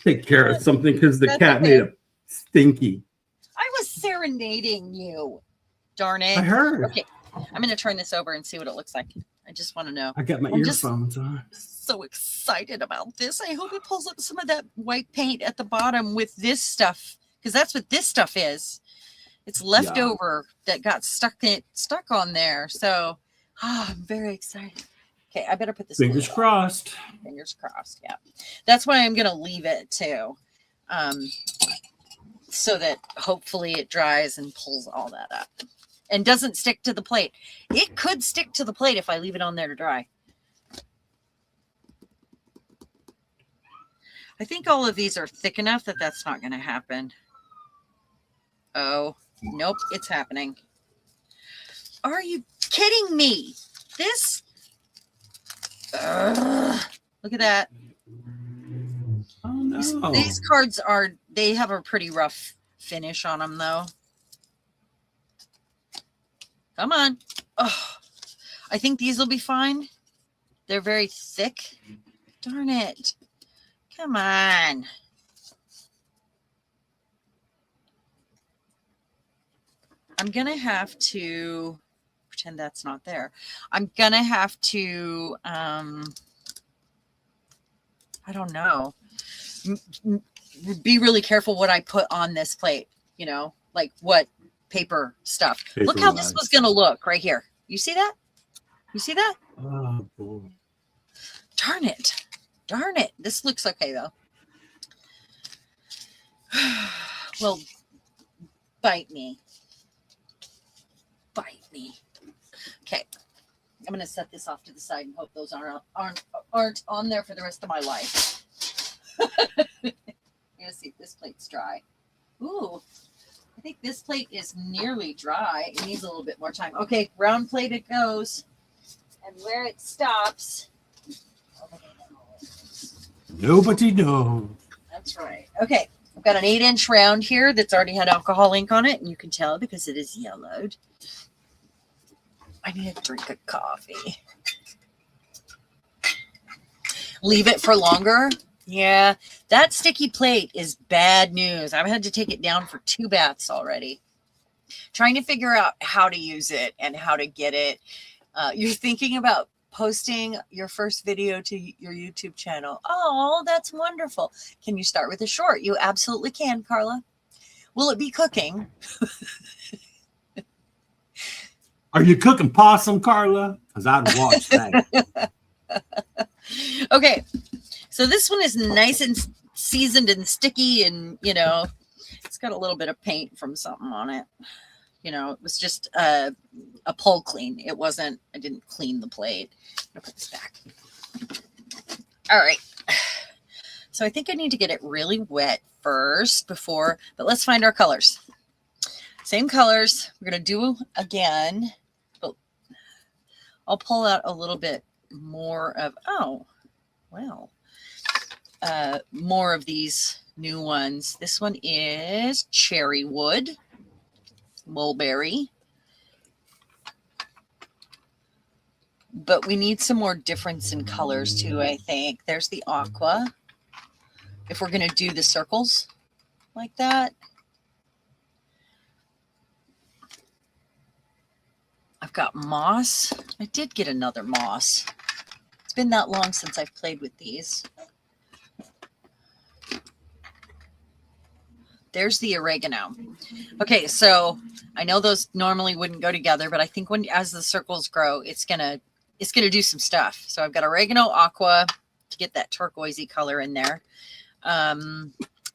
take care of something because the cat made a stinky. I was serenading you. Darn it. I heard. Okay. I'm going to turn this over and see what it looks like. I just want to know. I got my earphones on. So excited about this. I hope it pulls up some of that white paint at the bottom with this stuff, because that's what this stuff is. It's leftover that got stuck on there. So I'm very excited. Okay, I better put this. Fingers crossed. Fingers crossed. Yeah. That's why I'm going to leave it too. So that hopefully it dries and pulls all that up and doesn't stick to the plate. It could stick to the plate if I leave it on there to dry. I think all of these are thick enough that that's not going to happen. Oh, nope, it's happening. Are you kidding me? This? Look at that. Oh, no. These cards they have a pretty rough finish on them, though. Come on. Oh, I think these will be fine. They're very thick. Darn it. Come on. I'm going to have to pretend that's not there. I'm going to have to, I don't know, be really careful what I put on this plate, like what paper stuff. Look how this was going to look right here. You see that? You see that? Oh, boy. Darn it. Darn it. This looks okay, though. Well, bite me. Bite me. Okay. I'm going to set this off to the side and hope those aren't on there for the rest of my life. Let's see if this plate's dry. Ooh, I think this plate is nearly dry. It needs a little bit more time. Okay, round plate it goes. And where it stops, nobody knows. That's right. Okay, I've got an 8-inch round here that's already had alcohol ink on it, and you can tell because it is yellowed. I need a drink of coffee. Leave it for longer. Yeah, that sticky plate is bad news. I've had to take it down for 2 baths already. Trying to figure out how to use it and how to get it. You're thinking about posting your first video to your YouTube channel. Oh, that's wonderful. Can you start with a short? You absolutely can, Carla. Will it be cooking? Are you cooking possum, Carla? Because I'd watch that. Okay, so this one is nice and seasoned and sticky, and you know, it's got a little bit of paint from something on it. You know, it was just a pull clean. It wasn't, I didn't clean the plate. I'm gonna put this back. All right. So I think I need to get it really wet first before, but let's find our colors. Same colors. We're going to do again, but I'll pull out a little bit more of, more of these new ones. This one is Cherry Wood, Mulberry. But we need some more difference in colors too, I think. There's the aqua. If we're going to do the circles like that. I've got moss. I did get another moss. It's been that long since I've played with these. There's the oregano. Okay, so I know those normally wouldn't go together, but I think as the circles grow, it's gonna do some stuff. So I've got oregano, aqua to get that turquoisey color in there.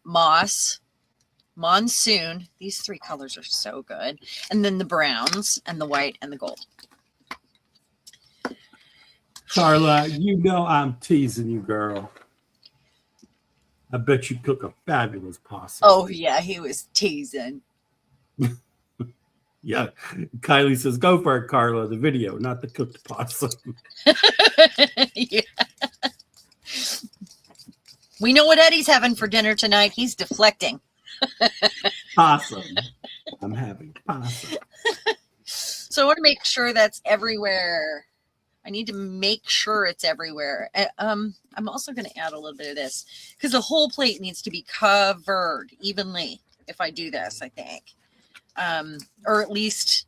Moss, monsoon. These 3 colors are so good. And then the browns and the white and the gold. Carla, you know I'm teasing you, girl. I bet you cook a fabulous possum. Oh, yeah, he was teasing. Yeah. Kylie says, go for it, Carla. The video, not the cooked possum. Yeah. We know what Eddie's having for dinner tonight. He's deflecting. Possum. I'm having possum. So I want to make sure that's everywhere. I need to make sure it's everywhere. I'm also going to add a little bit of this because the whole plate needs to be covered evenly if I do this, I think. Or at least,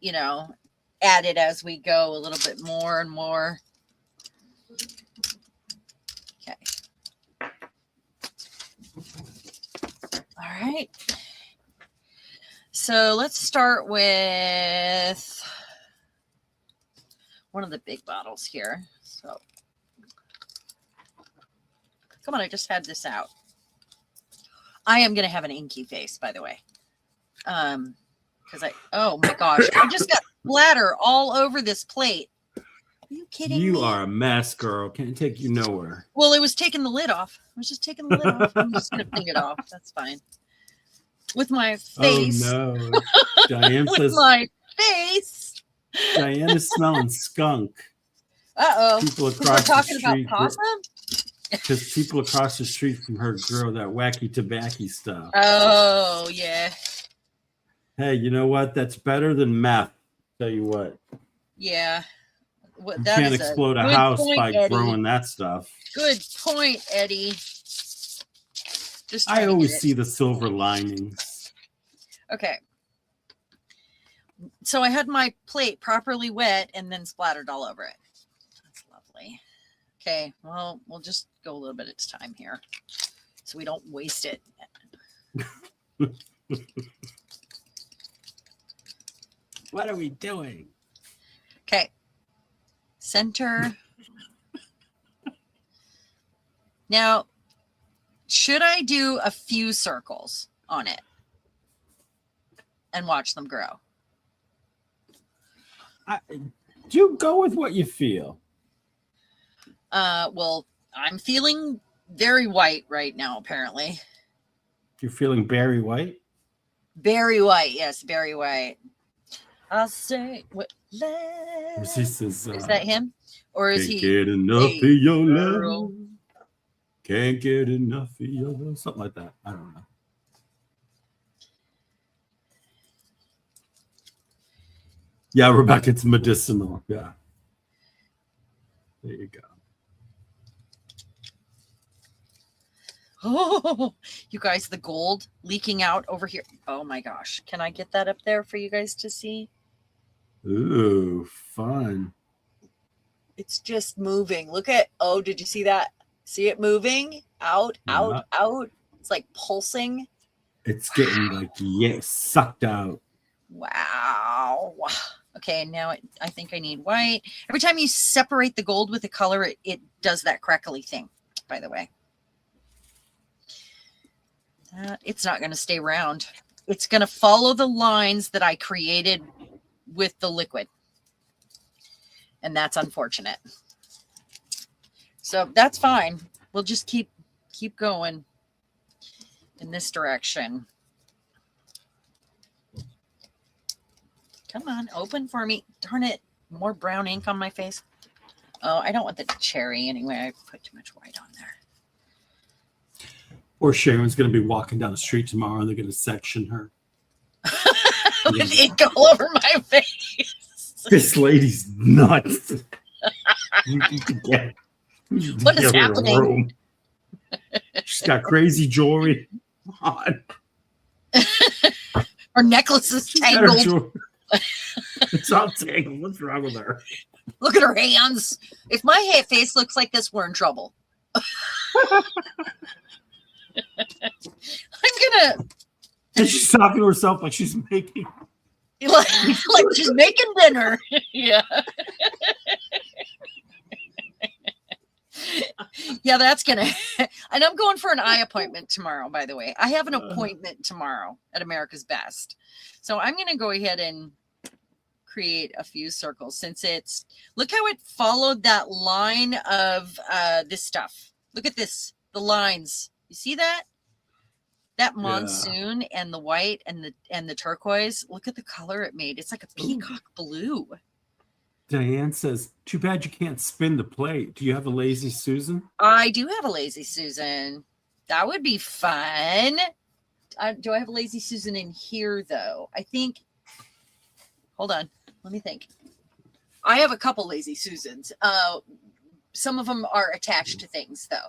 you know, add it as we go a little bit more and more. Okay. All right. So let's start with one of the big bottles here. So come on, I just had this out. I am going to have an inky face, by the way. Because oh my gosh, I just got splatter all over this plate. Are you kidding me? You are a mess, girl. Can't take you nowhere. Well, it was taking the lid off. I was just taking the lid off. I'm just going to clean it off. That's fine. With my face. Oh, no. Diane With says, my face. Diane is smelling skunk. Uh-oh. People We're across the talking street. about possum? Because people across the street from her grow that wacky tobacco stuff. Oh, yeah. Hey, you know what? That's better than meth. Tell you what. Yeah. You can't explode a house by growing that stuff. Good point, Eddie. I always see the silver linings. Okay. So I had my plate properly wet and then splattered all over it. That's lovely. Okay, well, we'll just go a little bit at a time here so we don't waste it. What are we doing? Okay. Center. Now, should I do a few circles on it and watch them grow? You go with what you feel. Well, I'm feeling very white right now, apparently. You're feeling Barry White? Very white, yes, very white. I'll say what He says, is that him? Or is can't he get enough hey, of your girl. love. Can't get enough of your love. Something like that. I don't know. Yeah, Rebecca, it's medicinal. Yeah. There you go. Oh, you guys, the gold leaking out over here. Oh my gosh. Can I get that up there for you guys to see? Ooh, fun. It's just moving. Look at, oh, did you see that? See it moving? Out, out, Yeah. out. It's like pulsing. It's getting like, sucked out. Wow. Okay, now I think I need white. Every time you separate the gold with the color, it does that crackly thing, by the way. It's not going to stay round. It's going to follow the lines that I created with the liquid. And that's unfortunate. So that's fine. We'll just keep going in this direction. Come on, open for me. Darn it. More brown ink on my face. Oh, I don't want the cherry anyway. I put too much white on there. Or Sharon's going to be walking down the street tomorrow and they're going to section her. With ink all over my face. This lady's nuts. What is happening? She's got crazy jewelry on. Her necklace is tangled. It's all tangled. What's wrong with her? Look at her hands. If my face looks like this, we're in trouble. I'm gonna. And she's talking to herself like she's making. Like she's making dinner. Yeah. Yeah, that's gonna. And I'm going for an eye appointment tomorrow, by the way. I have an appointment tomorrow at America's Best. So I'm gonna go ahead and create a few circles since it's, look how it followed that line of this stuff. Look at this, the lines. You see that? That monsoon and the white and the turquoise. Look at the color it made. It's like a peacock blue. Diane says, too bad you can't spin the plate. Do you have a Lazy Susan? I do have a Lazy Susan. That would be fun. Do I have a Lazy Susan in here, though? I think, hold on. Let me think. I have a couple Lazy Susans. Some of them are attached to things, though.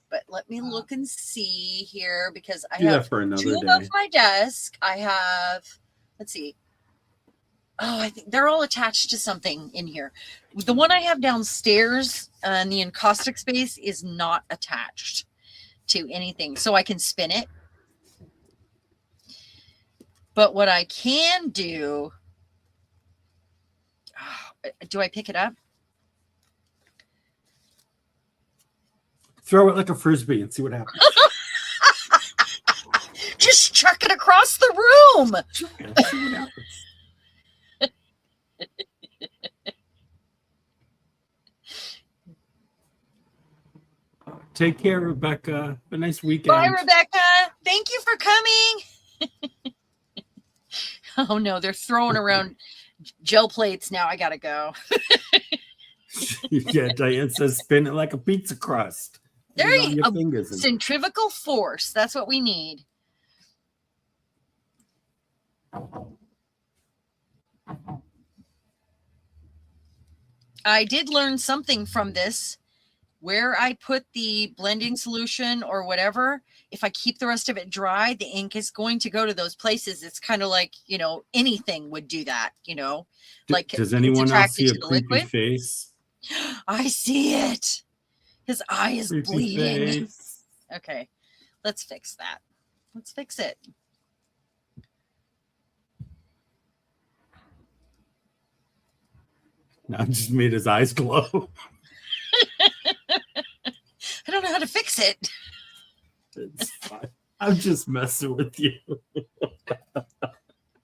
But let me look and see here because I have two above my desk. I have, let's see. Oh, I think they're all attached to something in here. The one I have downstairs in the encaustic space is not attached to anything. So I can spin it. But what I can do, do I pick it up? Throw it like a Frisbee and see what happens. Just chuck it across the room. See what happens. Take care, Rebecca. Have a nice weekend. Bye, Rebecca. Thank you for coming. Oh, no, they're throwing around gel plates now. I got to go. Yeah, Diane says spin it like a pizza crust. There you go. Centrifugal force. That's what we need. I did learn something from this. Where I put the blending solution or whatever, if I keep the rest of it dry, the ink is going to go to those places. It's kind of like, you know, anything would do that, you know. Like, does anyone else see a creepy face? I see it. His eye is bleeding. Okay, let's fix that. Let's fix it. Now I just made his eyes glow. I don't know how to fix it. It's fine. I'm just messing with you.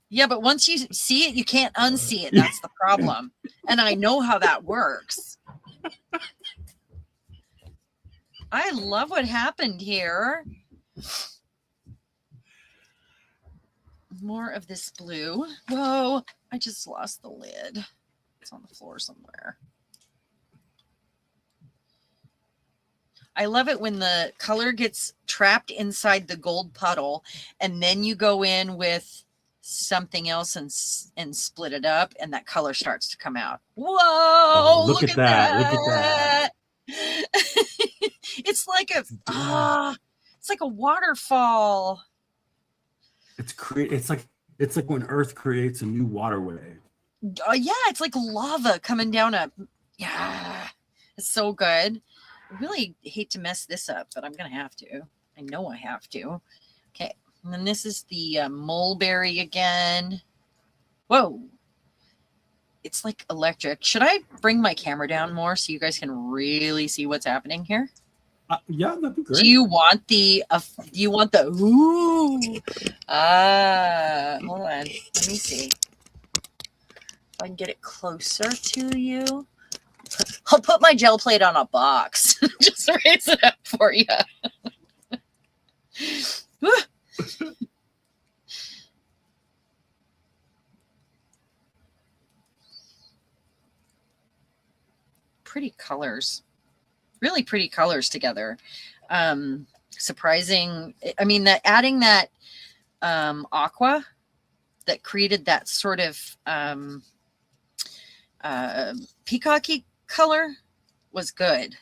Yeah, but once you see it, you can't unsee it. That's the problem. And I know how that works. I love what happened here. More of this blue. Whoa, I just lost the lid. It's on the floor somewhere. I love it when the color gets trapped inside the gold puddle and then you go in with something else and split it up and that color starts to come out. Whoa, oh, look at that. Look at that. It's like a it's like a waterfall. It's like when Earth creates a new waterway. Yeah, it's like lava coming down yeah. It's so good. I really hate to mess this up, but I'm gonna have to. I know I have to. Okay, and then this is the mulberry again. Whoa, it's like electric. Should I bring my camera down more so you guys can really see what's happening here? Yeah, that'd be great. Do you want the ooh? Hold on. Let me see if I can get it closer to you. I'll put my gel plate on a box. Just raise it up for you. Pretty colors. Really pretty colors together. Surprising. I mean, that adding that aqua that created that sort of peacocky color was good.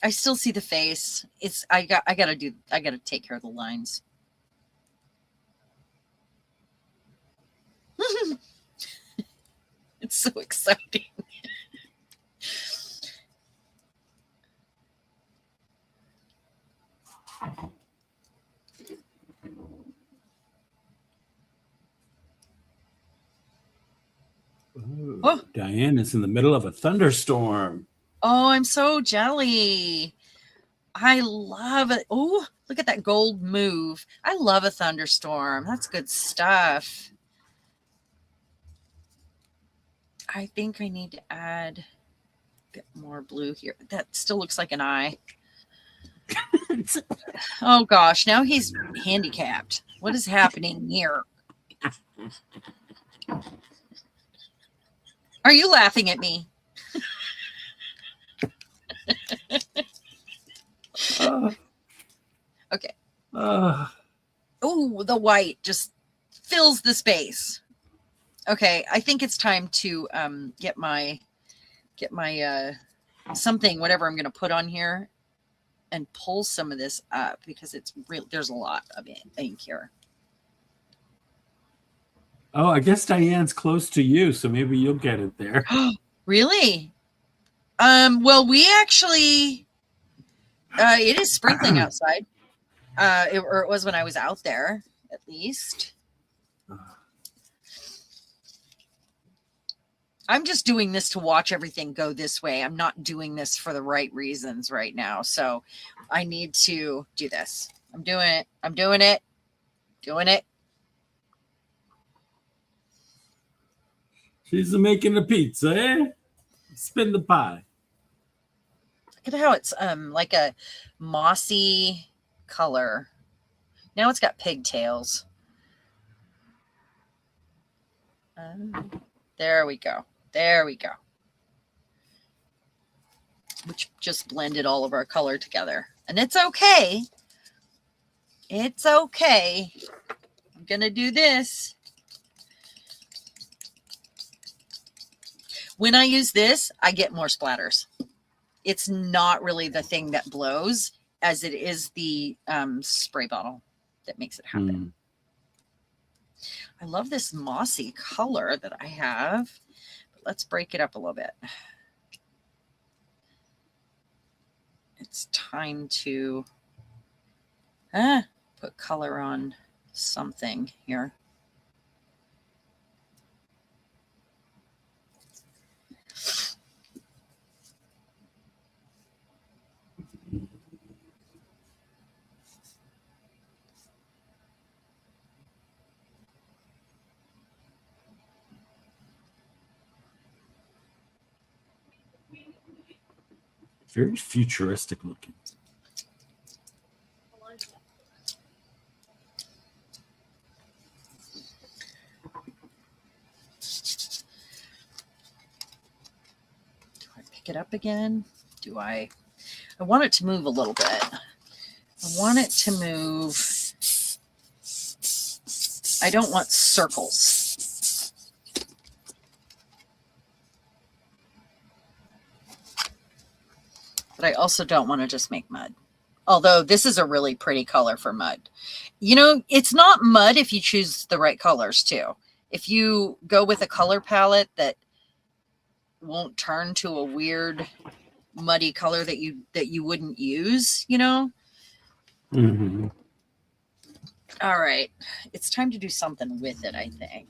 I still see the face. I gotta take care of the lines. It's so exciting. Oh, Diane is in the middle of a thunderstorm. Oh, I'm so jelly. I love it. Oh, look at that gold move. I love a thunderstorm. That's good stuff. I think I need to add a bit more blue here. That still looks like an eye. Oh gosh, now he's handicapped. What is happening here? Are you laughing at me? Okay. Oh, the white just fills the space. Okay, I think it's time to get my something, whatever I'm going to put on here, and pull some of this up because it's real. There's a lot of ink here. Oh, I guess Diane's close to you, so maybe you'll get it there. Really? Well, we actually, it is sprinkling outside. Or it was when I was out there, at least. I'm just doing this to watch everything go this way. I'm not doing this for the right reasons right now. So I need to do this. I'm doing it. I'm doing it. Doing it. She's making a pizza, eh? Spin the pie. Look at how it's like a mossy color. Now it's got pigtails. There we go. There we go. Which just blended all of our color together. And it's okay. It's okay. I'm going to do this. When I use this, I get more splatters. It's not really the thing that blows as it is the spray bottle that makes it happen. I love this mossy color that I have. But let's break it up a little bit. It's time to put color on something here. very futuristic looking. Do I pick it up again? Do I want it to move a little bit. I want it to move. I don't want circles. But I also don't want to just make mud. Although this is a really pretty color for mud. You know, it's not mud if you choose the right colors too. If you go with a color palette that won't turn to a weird muddy color that you wouldn't use, you know. Mm-hmm. All right, it's time to do something with it, I think.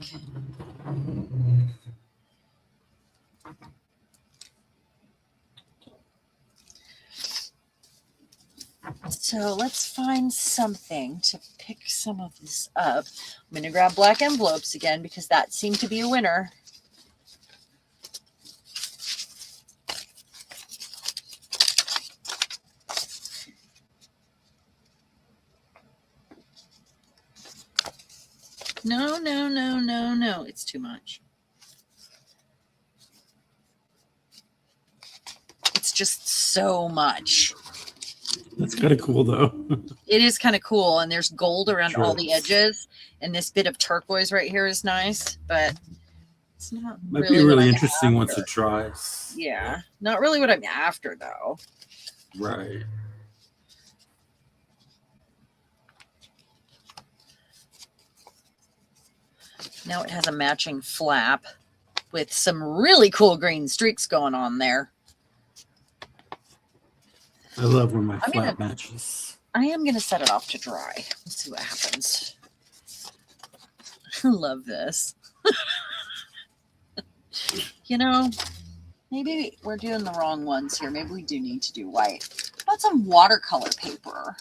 So let's find something to pick some of this up. I'm going to grab black envelopes again because that seemed to be a winner. No, no, no, no, no. It's too much. It's just so much. That's kind of cool, though. It is kind of cool. And there's gold around all the edges. And this bit of turquoise right here is nice. But it's not Might really be really what I'm interesting after. once it dries. Yeah. Not really what I'm after, though. Right. Now it has a matching flap with some really cool green streaks going on there. I love when my flap matches. I am going to set it off to dry. Let's see what happens. I love this. You know, maybe we're doing the wrong ones here. Maybe we do need to do white. How about some watercolor paper?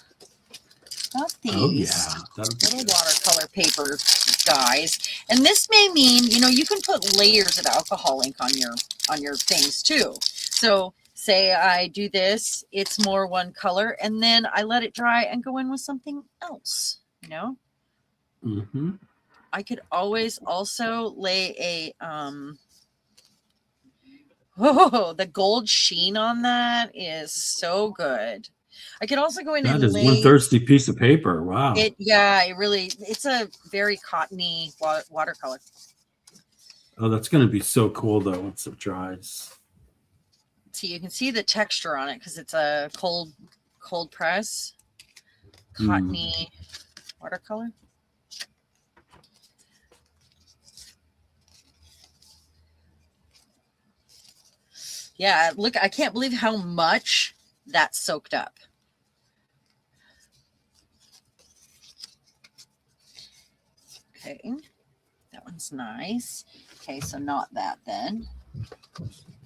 Not these. Oh, yeah. Little watercolor paper, guys. And this may mean, you know, you can put layers of alcohol ink on your things too. So say I do this, it's more one color, and then I let it dry and go in with something else, you know? Mm-hmm. I could always also lay a, oh, the gold sheen on that is so good. I could also go in and That is lay one thirsty piece of paper. Wow. It's a very cottony watercolor. Oh, that's going to be so cool, though, once it dries. See, you can see the texture on it because it's a cold press cottony watercolor. Yeah, look, I can't believe how much that's soaked up. Okay, that one's nice. Okay, so not that then.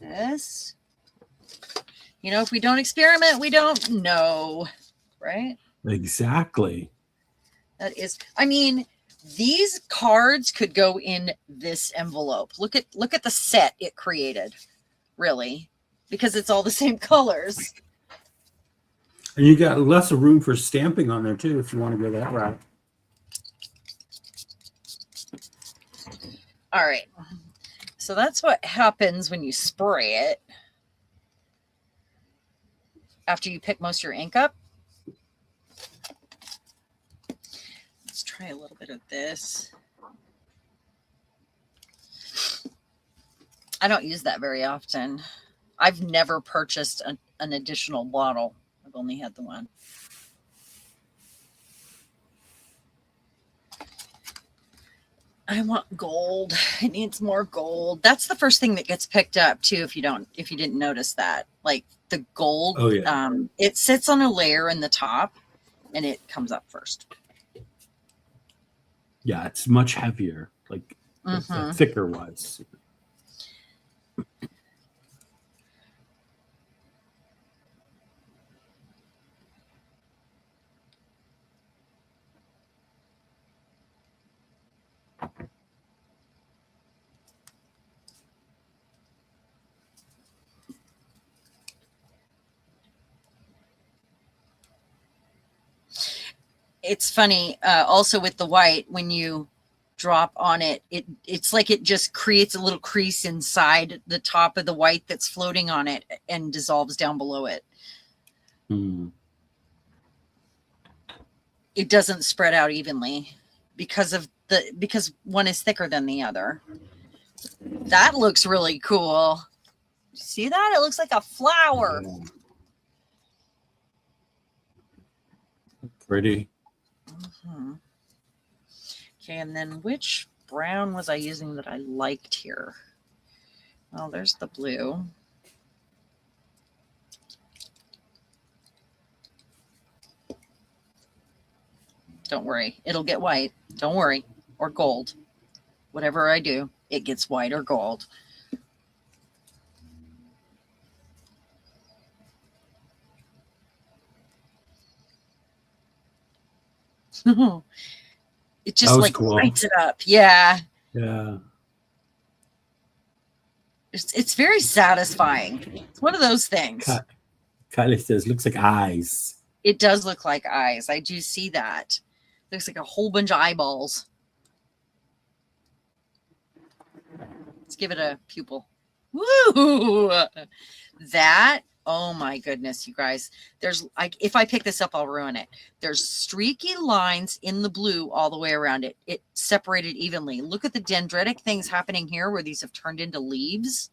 This. You know, if we don't experiment, we don't know, right? Exactly. That is, I mean, these cards could go in this envelope. Look at the set it created, really, because it's all the same colors. And you got less of room for stamping on there too, if you want to go that route. All right. So that's what happens when you spray it. After you pick most of your ink up. Let's try a little bit of this. I don't use that very often. I've never purchased an additional bottle. I've only had the one. I want gold. It needs more gold. That's the first thing that gets picked up too. If you didn't notice that, like the gold, oh, yeah. It sits on a layer in the top and it comes up first. Yeah. It's much heavier, like thicker wise. it's funny. Also with the white, when you drop on it, it's like it just creates a little crease inside the top of the white that's floating on it and dissolves down below it. It doesn't spread out evenly because one is thicker than the other. That looks really cool. See that? It looks like a flower. Yeah. Pretty. Okay, and then which brown was I using that I liked here? Well, there's the blue. Don't worry, it'll get white. Don't worry, or gold. Whatever I do, it gets white or gold. It just like cool. Lights it up. Yeah. Yeah. It's very satisfying. It's one of those things. Kylie says, looks like eyes. It does look like eyes. I do see that. Looks like a whole bunch of eyeballs. Let's give it a pupil. Woo! That, oh my goodness, you guys. There's like, if I pick this up, I'll ruin it. There's streaky lines in the blue all the way around it. It separated evenly. Look at the dendritic things happening here where these have turned into leaves.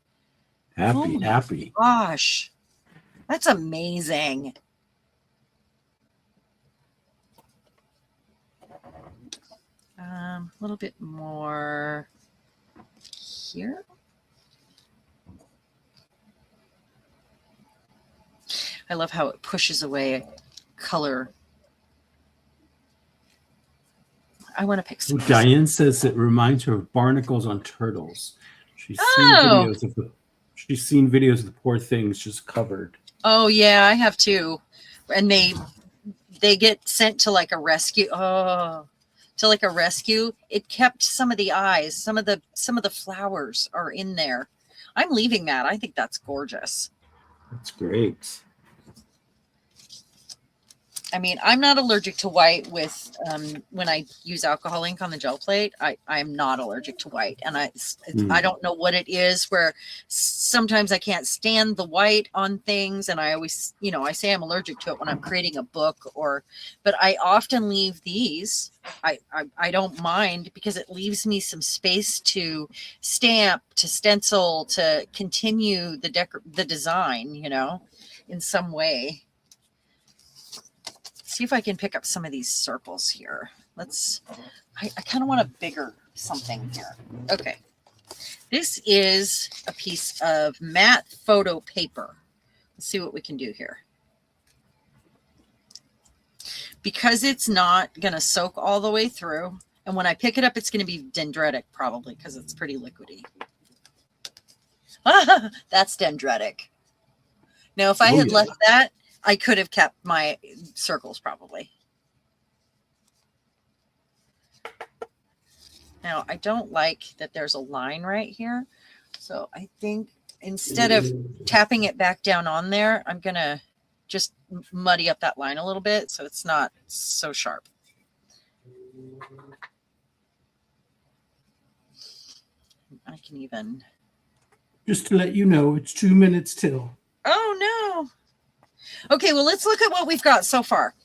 Happy. Gosh, that's amazing. A little bit more here. I love how it pushes away color. I want to pick some. Diane says it reminds her of barnacles on turtles. She's seen videos of the poor things just covered. Oh yeah, I have too. And they get sent to like a rescue. To like a rescue. It kept some of the eyes, some of the flowers are in there. I'm leaving that. I think that's gorgeous. That's great. I mean, I'm not allergic to white with when I use alcohol ink on the gel plate. I'm not allergic to white, and I don't know what it is. Where sometimes I can't stand the white on things, and I always, I say I'm allergic to it when I'm creating a book but I often leave these. I don't mind because it leaves me some space to stamp, to stencil, to continue the design, in some way. See if I can pick up some of these circles here. I kind of want a bigger something here. Okay. This is a piece of matte photo paper. Let's see what we can do here. Because it's not going to soak all the way through. And when I pick it up, it's going to be dendritic probably because it's pretty liquidy. That's dendritic. Now, if I had left that, I could have kept my circles probably. Now, I don't like that there's a line right here. So I think instead of tapping it back down on there, I'm going to just muddy up that line a little bit so it's not so sharp. I can even... Just to let you know, it's 2 minutes till. Oh, no. Okay, well, let's look at what we've got so far.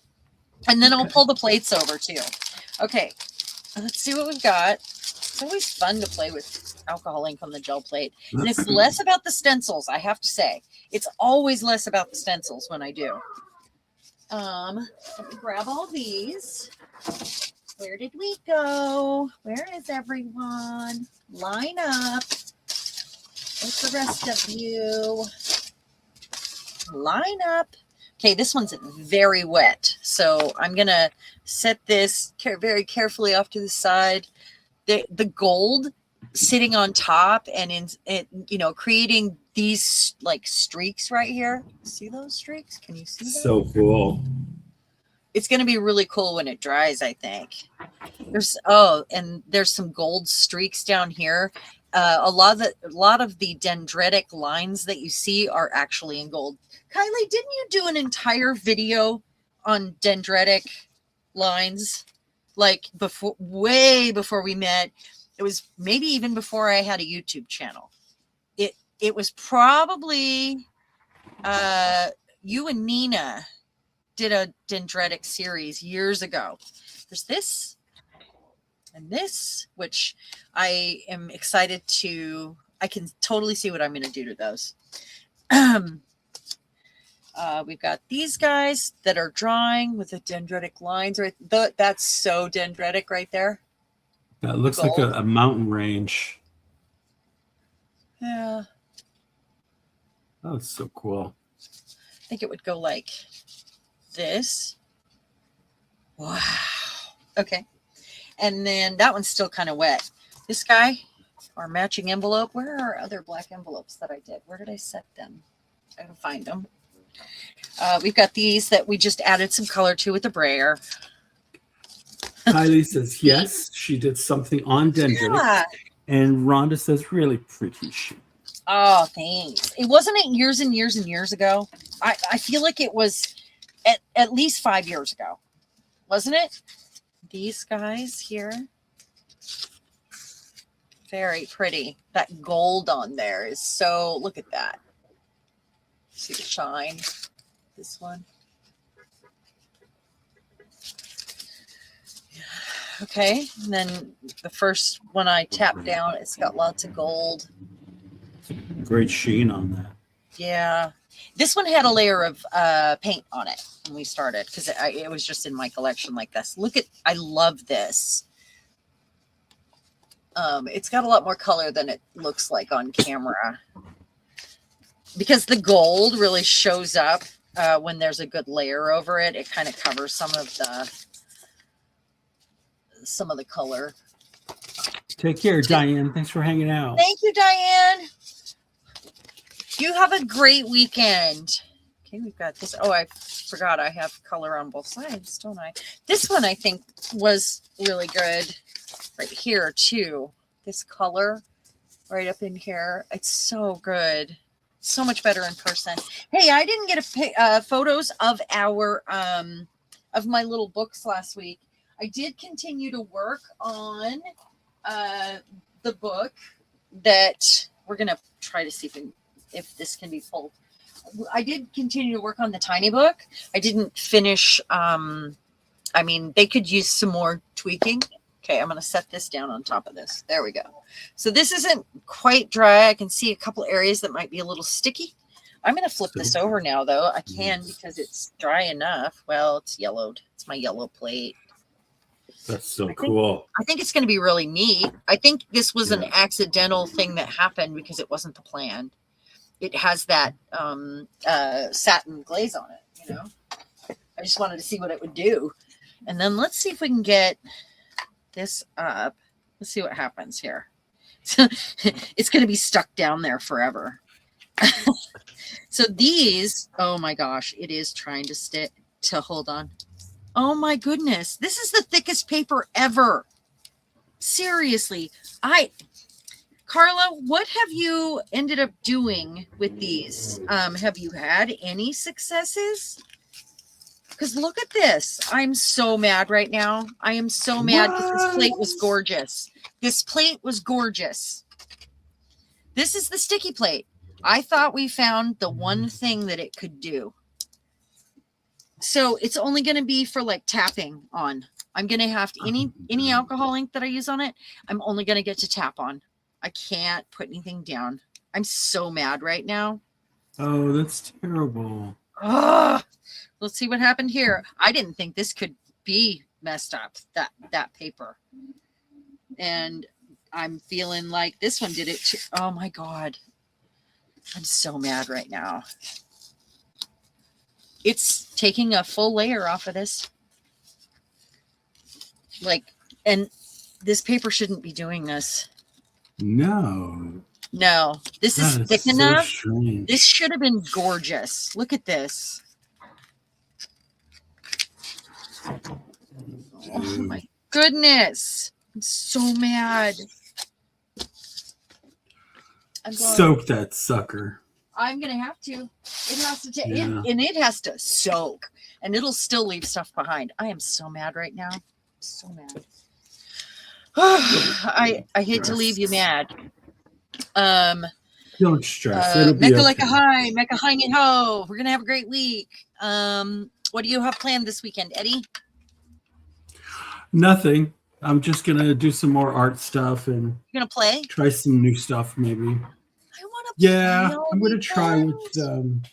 And then I'll pull the plates over too. Okay, let's see what we've got. It's always fun to play with alcohol ink on the gel plate. And it's less about the stencils, I have to say. It's always less about the stencils when I do. Let me grab all these. Where did we go? Where is everyone? Line up. Where's the rest of you? Line up. Okay, this one's very wet, so I'm gonna set this very carefully off to the side. The gold sitting on top and creating these like streaks right here. See those streaks? Can you see that? So cool. It's going to be really cool when it dries, I think. There's some gold streaks down here. A lot of the dendritic lines that you see are actually in gold. Kylie, didn't you do an entire video on dendritic lines, like way before we met. It was maybe even before I had a YouTube channel. It was probably you and Nina did a dendritic series years ago. There's this and this, which I am excited to. I can totally see what I'm going to do to those. We've got these guys that are drawing with the dendritic lines. Right, that's so dendritic right there. That looks like a mountain range. Yeah. Oh, it's so cool. I think it would go like this. Wow. Okay. And then that one's still kind of wet. This guy, our matching envelope. Where are our other black envelopes that I did? Where did I set them? I gotta find them. We've got these that we just added some color to with the brayer. Kylie says, yes, she did something on dendritic. Yeah. And Rhonda says, really pretty shoe. Oh, thanks. It wasn't it years and years and years ago. I feel like it was at least 5 years ago. Wasn't it? These guys here. Very pretty. That gold on there is so, look at that. See the shine? This one. Okay. And then the first one I tapped down, it's got lots of gold. Great sheen on that. Yeah. This one had a layer of paint on it when we started because it was just in my collection like this. Look at, I love this. It's got a lot more color than it looks like on camera because the gold really shows up when there's a good layer over it. It kind of covers some of the color. Take care, Diane. Thanks for hanging out. Thank you, Diane. You have a great weekend. Okay, we've got this. Oh, I forgot I have color on both sides, don't I? This one I think was really good right here too. This color right up in here. It's so good. So much better in person. Hey, I didn't get photos of our of my little books last week. I did continue to work on the book that we're gonna try to see if this can be pulled. I did continue to work on the tiny book. I didn't finish. I mean, they could use some more tweaking. Okay, I'm going to set this down on top of this. There we go. So this isn't quite dry. I can see a couple areas that might be a little sticky. I'm going to flip this over now, though. I can because it's dry enough. Well, it's yellowed. It's my yellow plate. That's so cool. I think it's going to be really neat. I think this was an accidental thing that happened because it wasn't the plan. It has that satin glaze on it, you know. I just wanted to see what it would do. And then let's see if we can get this up. Let's see what happens here. It's going to be stuck down there forever. So these, oh my gosh, it is trying to stick to hold on. Oh my goodness. This is the thickest paper ever. Seriously. Carla, what have you ended up doing with these? Have you had any successes? Because look at this. I'm so mad right now. I am so mad because this plate was gorgeous. This plate was gorgeous. This is the sticky plate. I thought we found the one thing that it could do. So it's only going to be for like tapping on. I'm going to have to, any alcohol ink that I use on it, I'm only going to get to tap on. I can't put anything down. I'm so mad right now. Oh, that's terrible. Ugh. Let's see what happened here. I didn't think this could be messed up, that paper. And I'm feeling like this one did it too. Oh my God. I'm so mad right now. It's taking a full layer off of this. Like, and this paper shouldn't be doing this. No. No, this is thick enough. Strange. This should have been gorgeous. Look at this. Oh my goodness. I'm so mad. Soak that sucker. I'm going to have to. It has to take, and it has to soak. and it'll still leave stuff behind. I am so mad right now. So mad. I hate to leave you mad. Don't stress. It'll be Mecca okay. Mecca hi and ho. We're gonna have a great week. What do you have planned this weekend, Eddie? Nothing. I'm just gonna do some more art stuff and You're gonna play? try some new stuff, maybe. I want to play. Yeah, all I'm gonna weekend. try with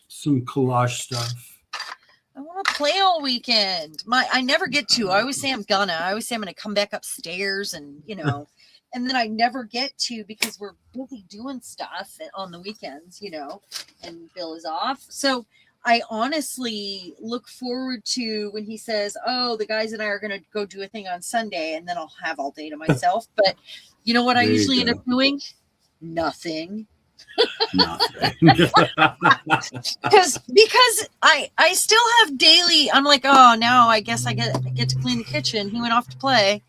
some collage stuff. I want to play all weekend. I never get to. I always say I'm gonna. I always say I'm gonna come back upstairs, and and then I never get to because we're busy doing stuff on the weekends, and Bill is off. So I honestly look forward to when he says, "Oh, the guys and I are gonna go do a thing on Sunday," and then I'll have all day to myself. But you know what I There you usually end go. up doing? Nothing. Nothing. because I still have daily. I'm like, oh, now I guess I get to clean the kitchen. He went off to play,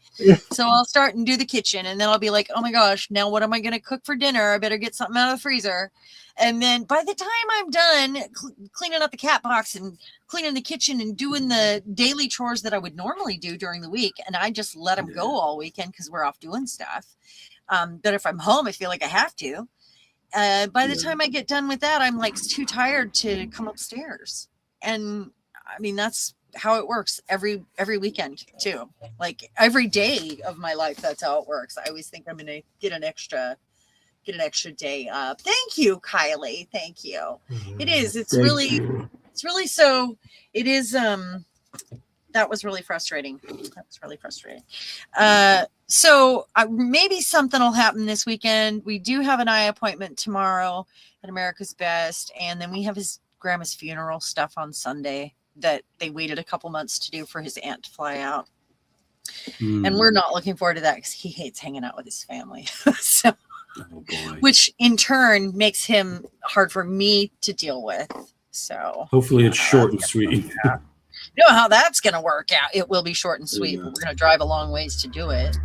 so I'll start and do the kitchen, and then I'll be like, oh my gosh, now what am I going to cook for dinner? I better get something out of the freezer. And then by the time I'm done cleaning up the cat box and cleaning the kitchen and doing the daily chores that I would normally do during the week, and I just let them go all weekend because we're off doing stuff. But if I'm home, I feel like I have to. By the time I get done with that, I'm like too tired to come upstairs. And I mean, that's how it works every weekend too. Like every day of my life, that's how it works. I always think I'm going to get an extra day up. Thank you, Kylie. Thank you. It is. It's really so it is. That was really frustrating. So maybe something will happen this weekend. We do have an eye appointment tomorrow at America's Best. And then we have his grandma's funeral stuff on Sunday that they waited a couple months to do for his aunt to fly out. And we're not looking forward to that because he hates hanging out with his family. So, which in turn makes him hard for me to deal with. So hopefully it's short and sweet. You know how that's going to work out. It will be short and sweet, but we're going to drive a long ways to do it.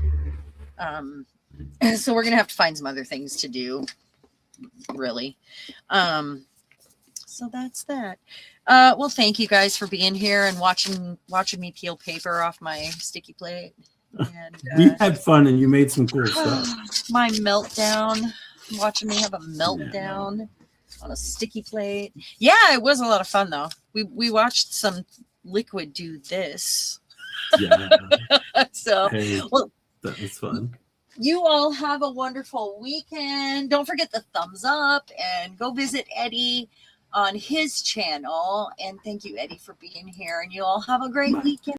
So we're going to have to find some other things to do, really. So that's that. Well, thank you guys for being here and watching me peel paper off my sticky plate. And we had fun, and you made some cool stuff. My meltdown, watching me have a meltdown on a sticky plate. Yeah, it was a lot of fun, though. We watched some liquid do this. Yeah. So, well, that was fun. You all have a wonderful weekend. Don't forget the thumbs up and go visit Eddie on his channel. And thank you, Eddie, for being here. And you all have a great weekend.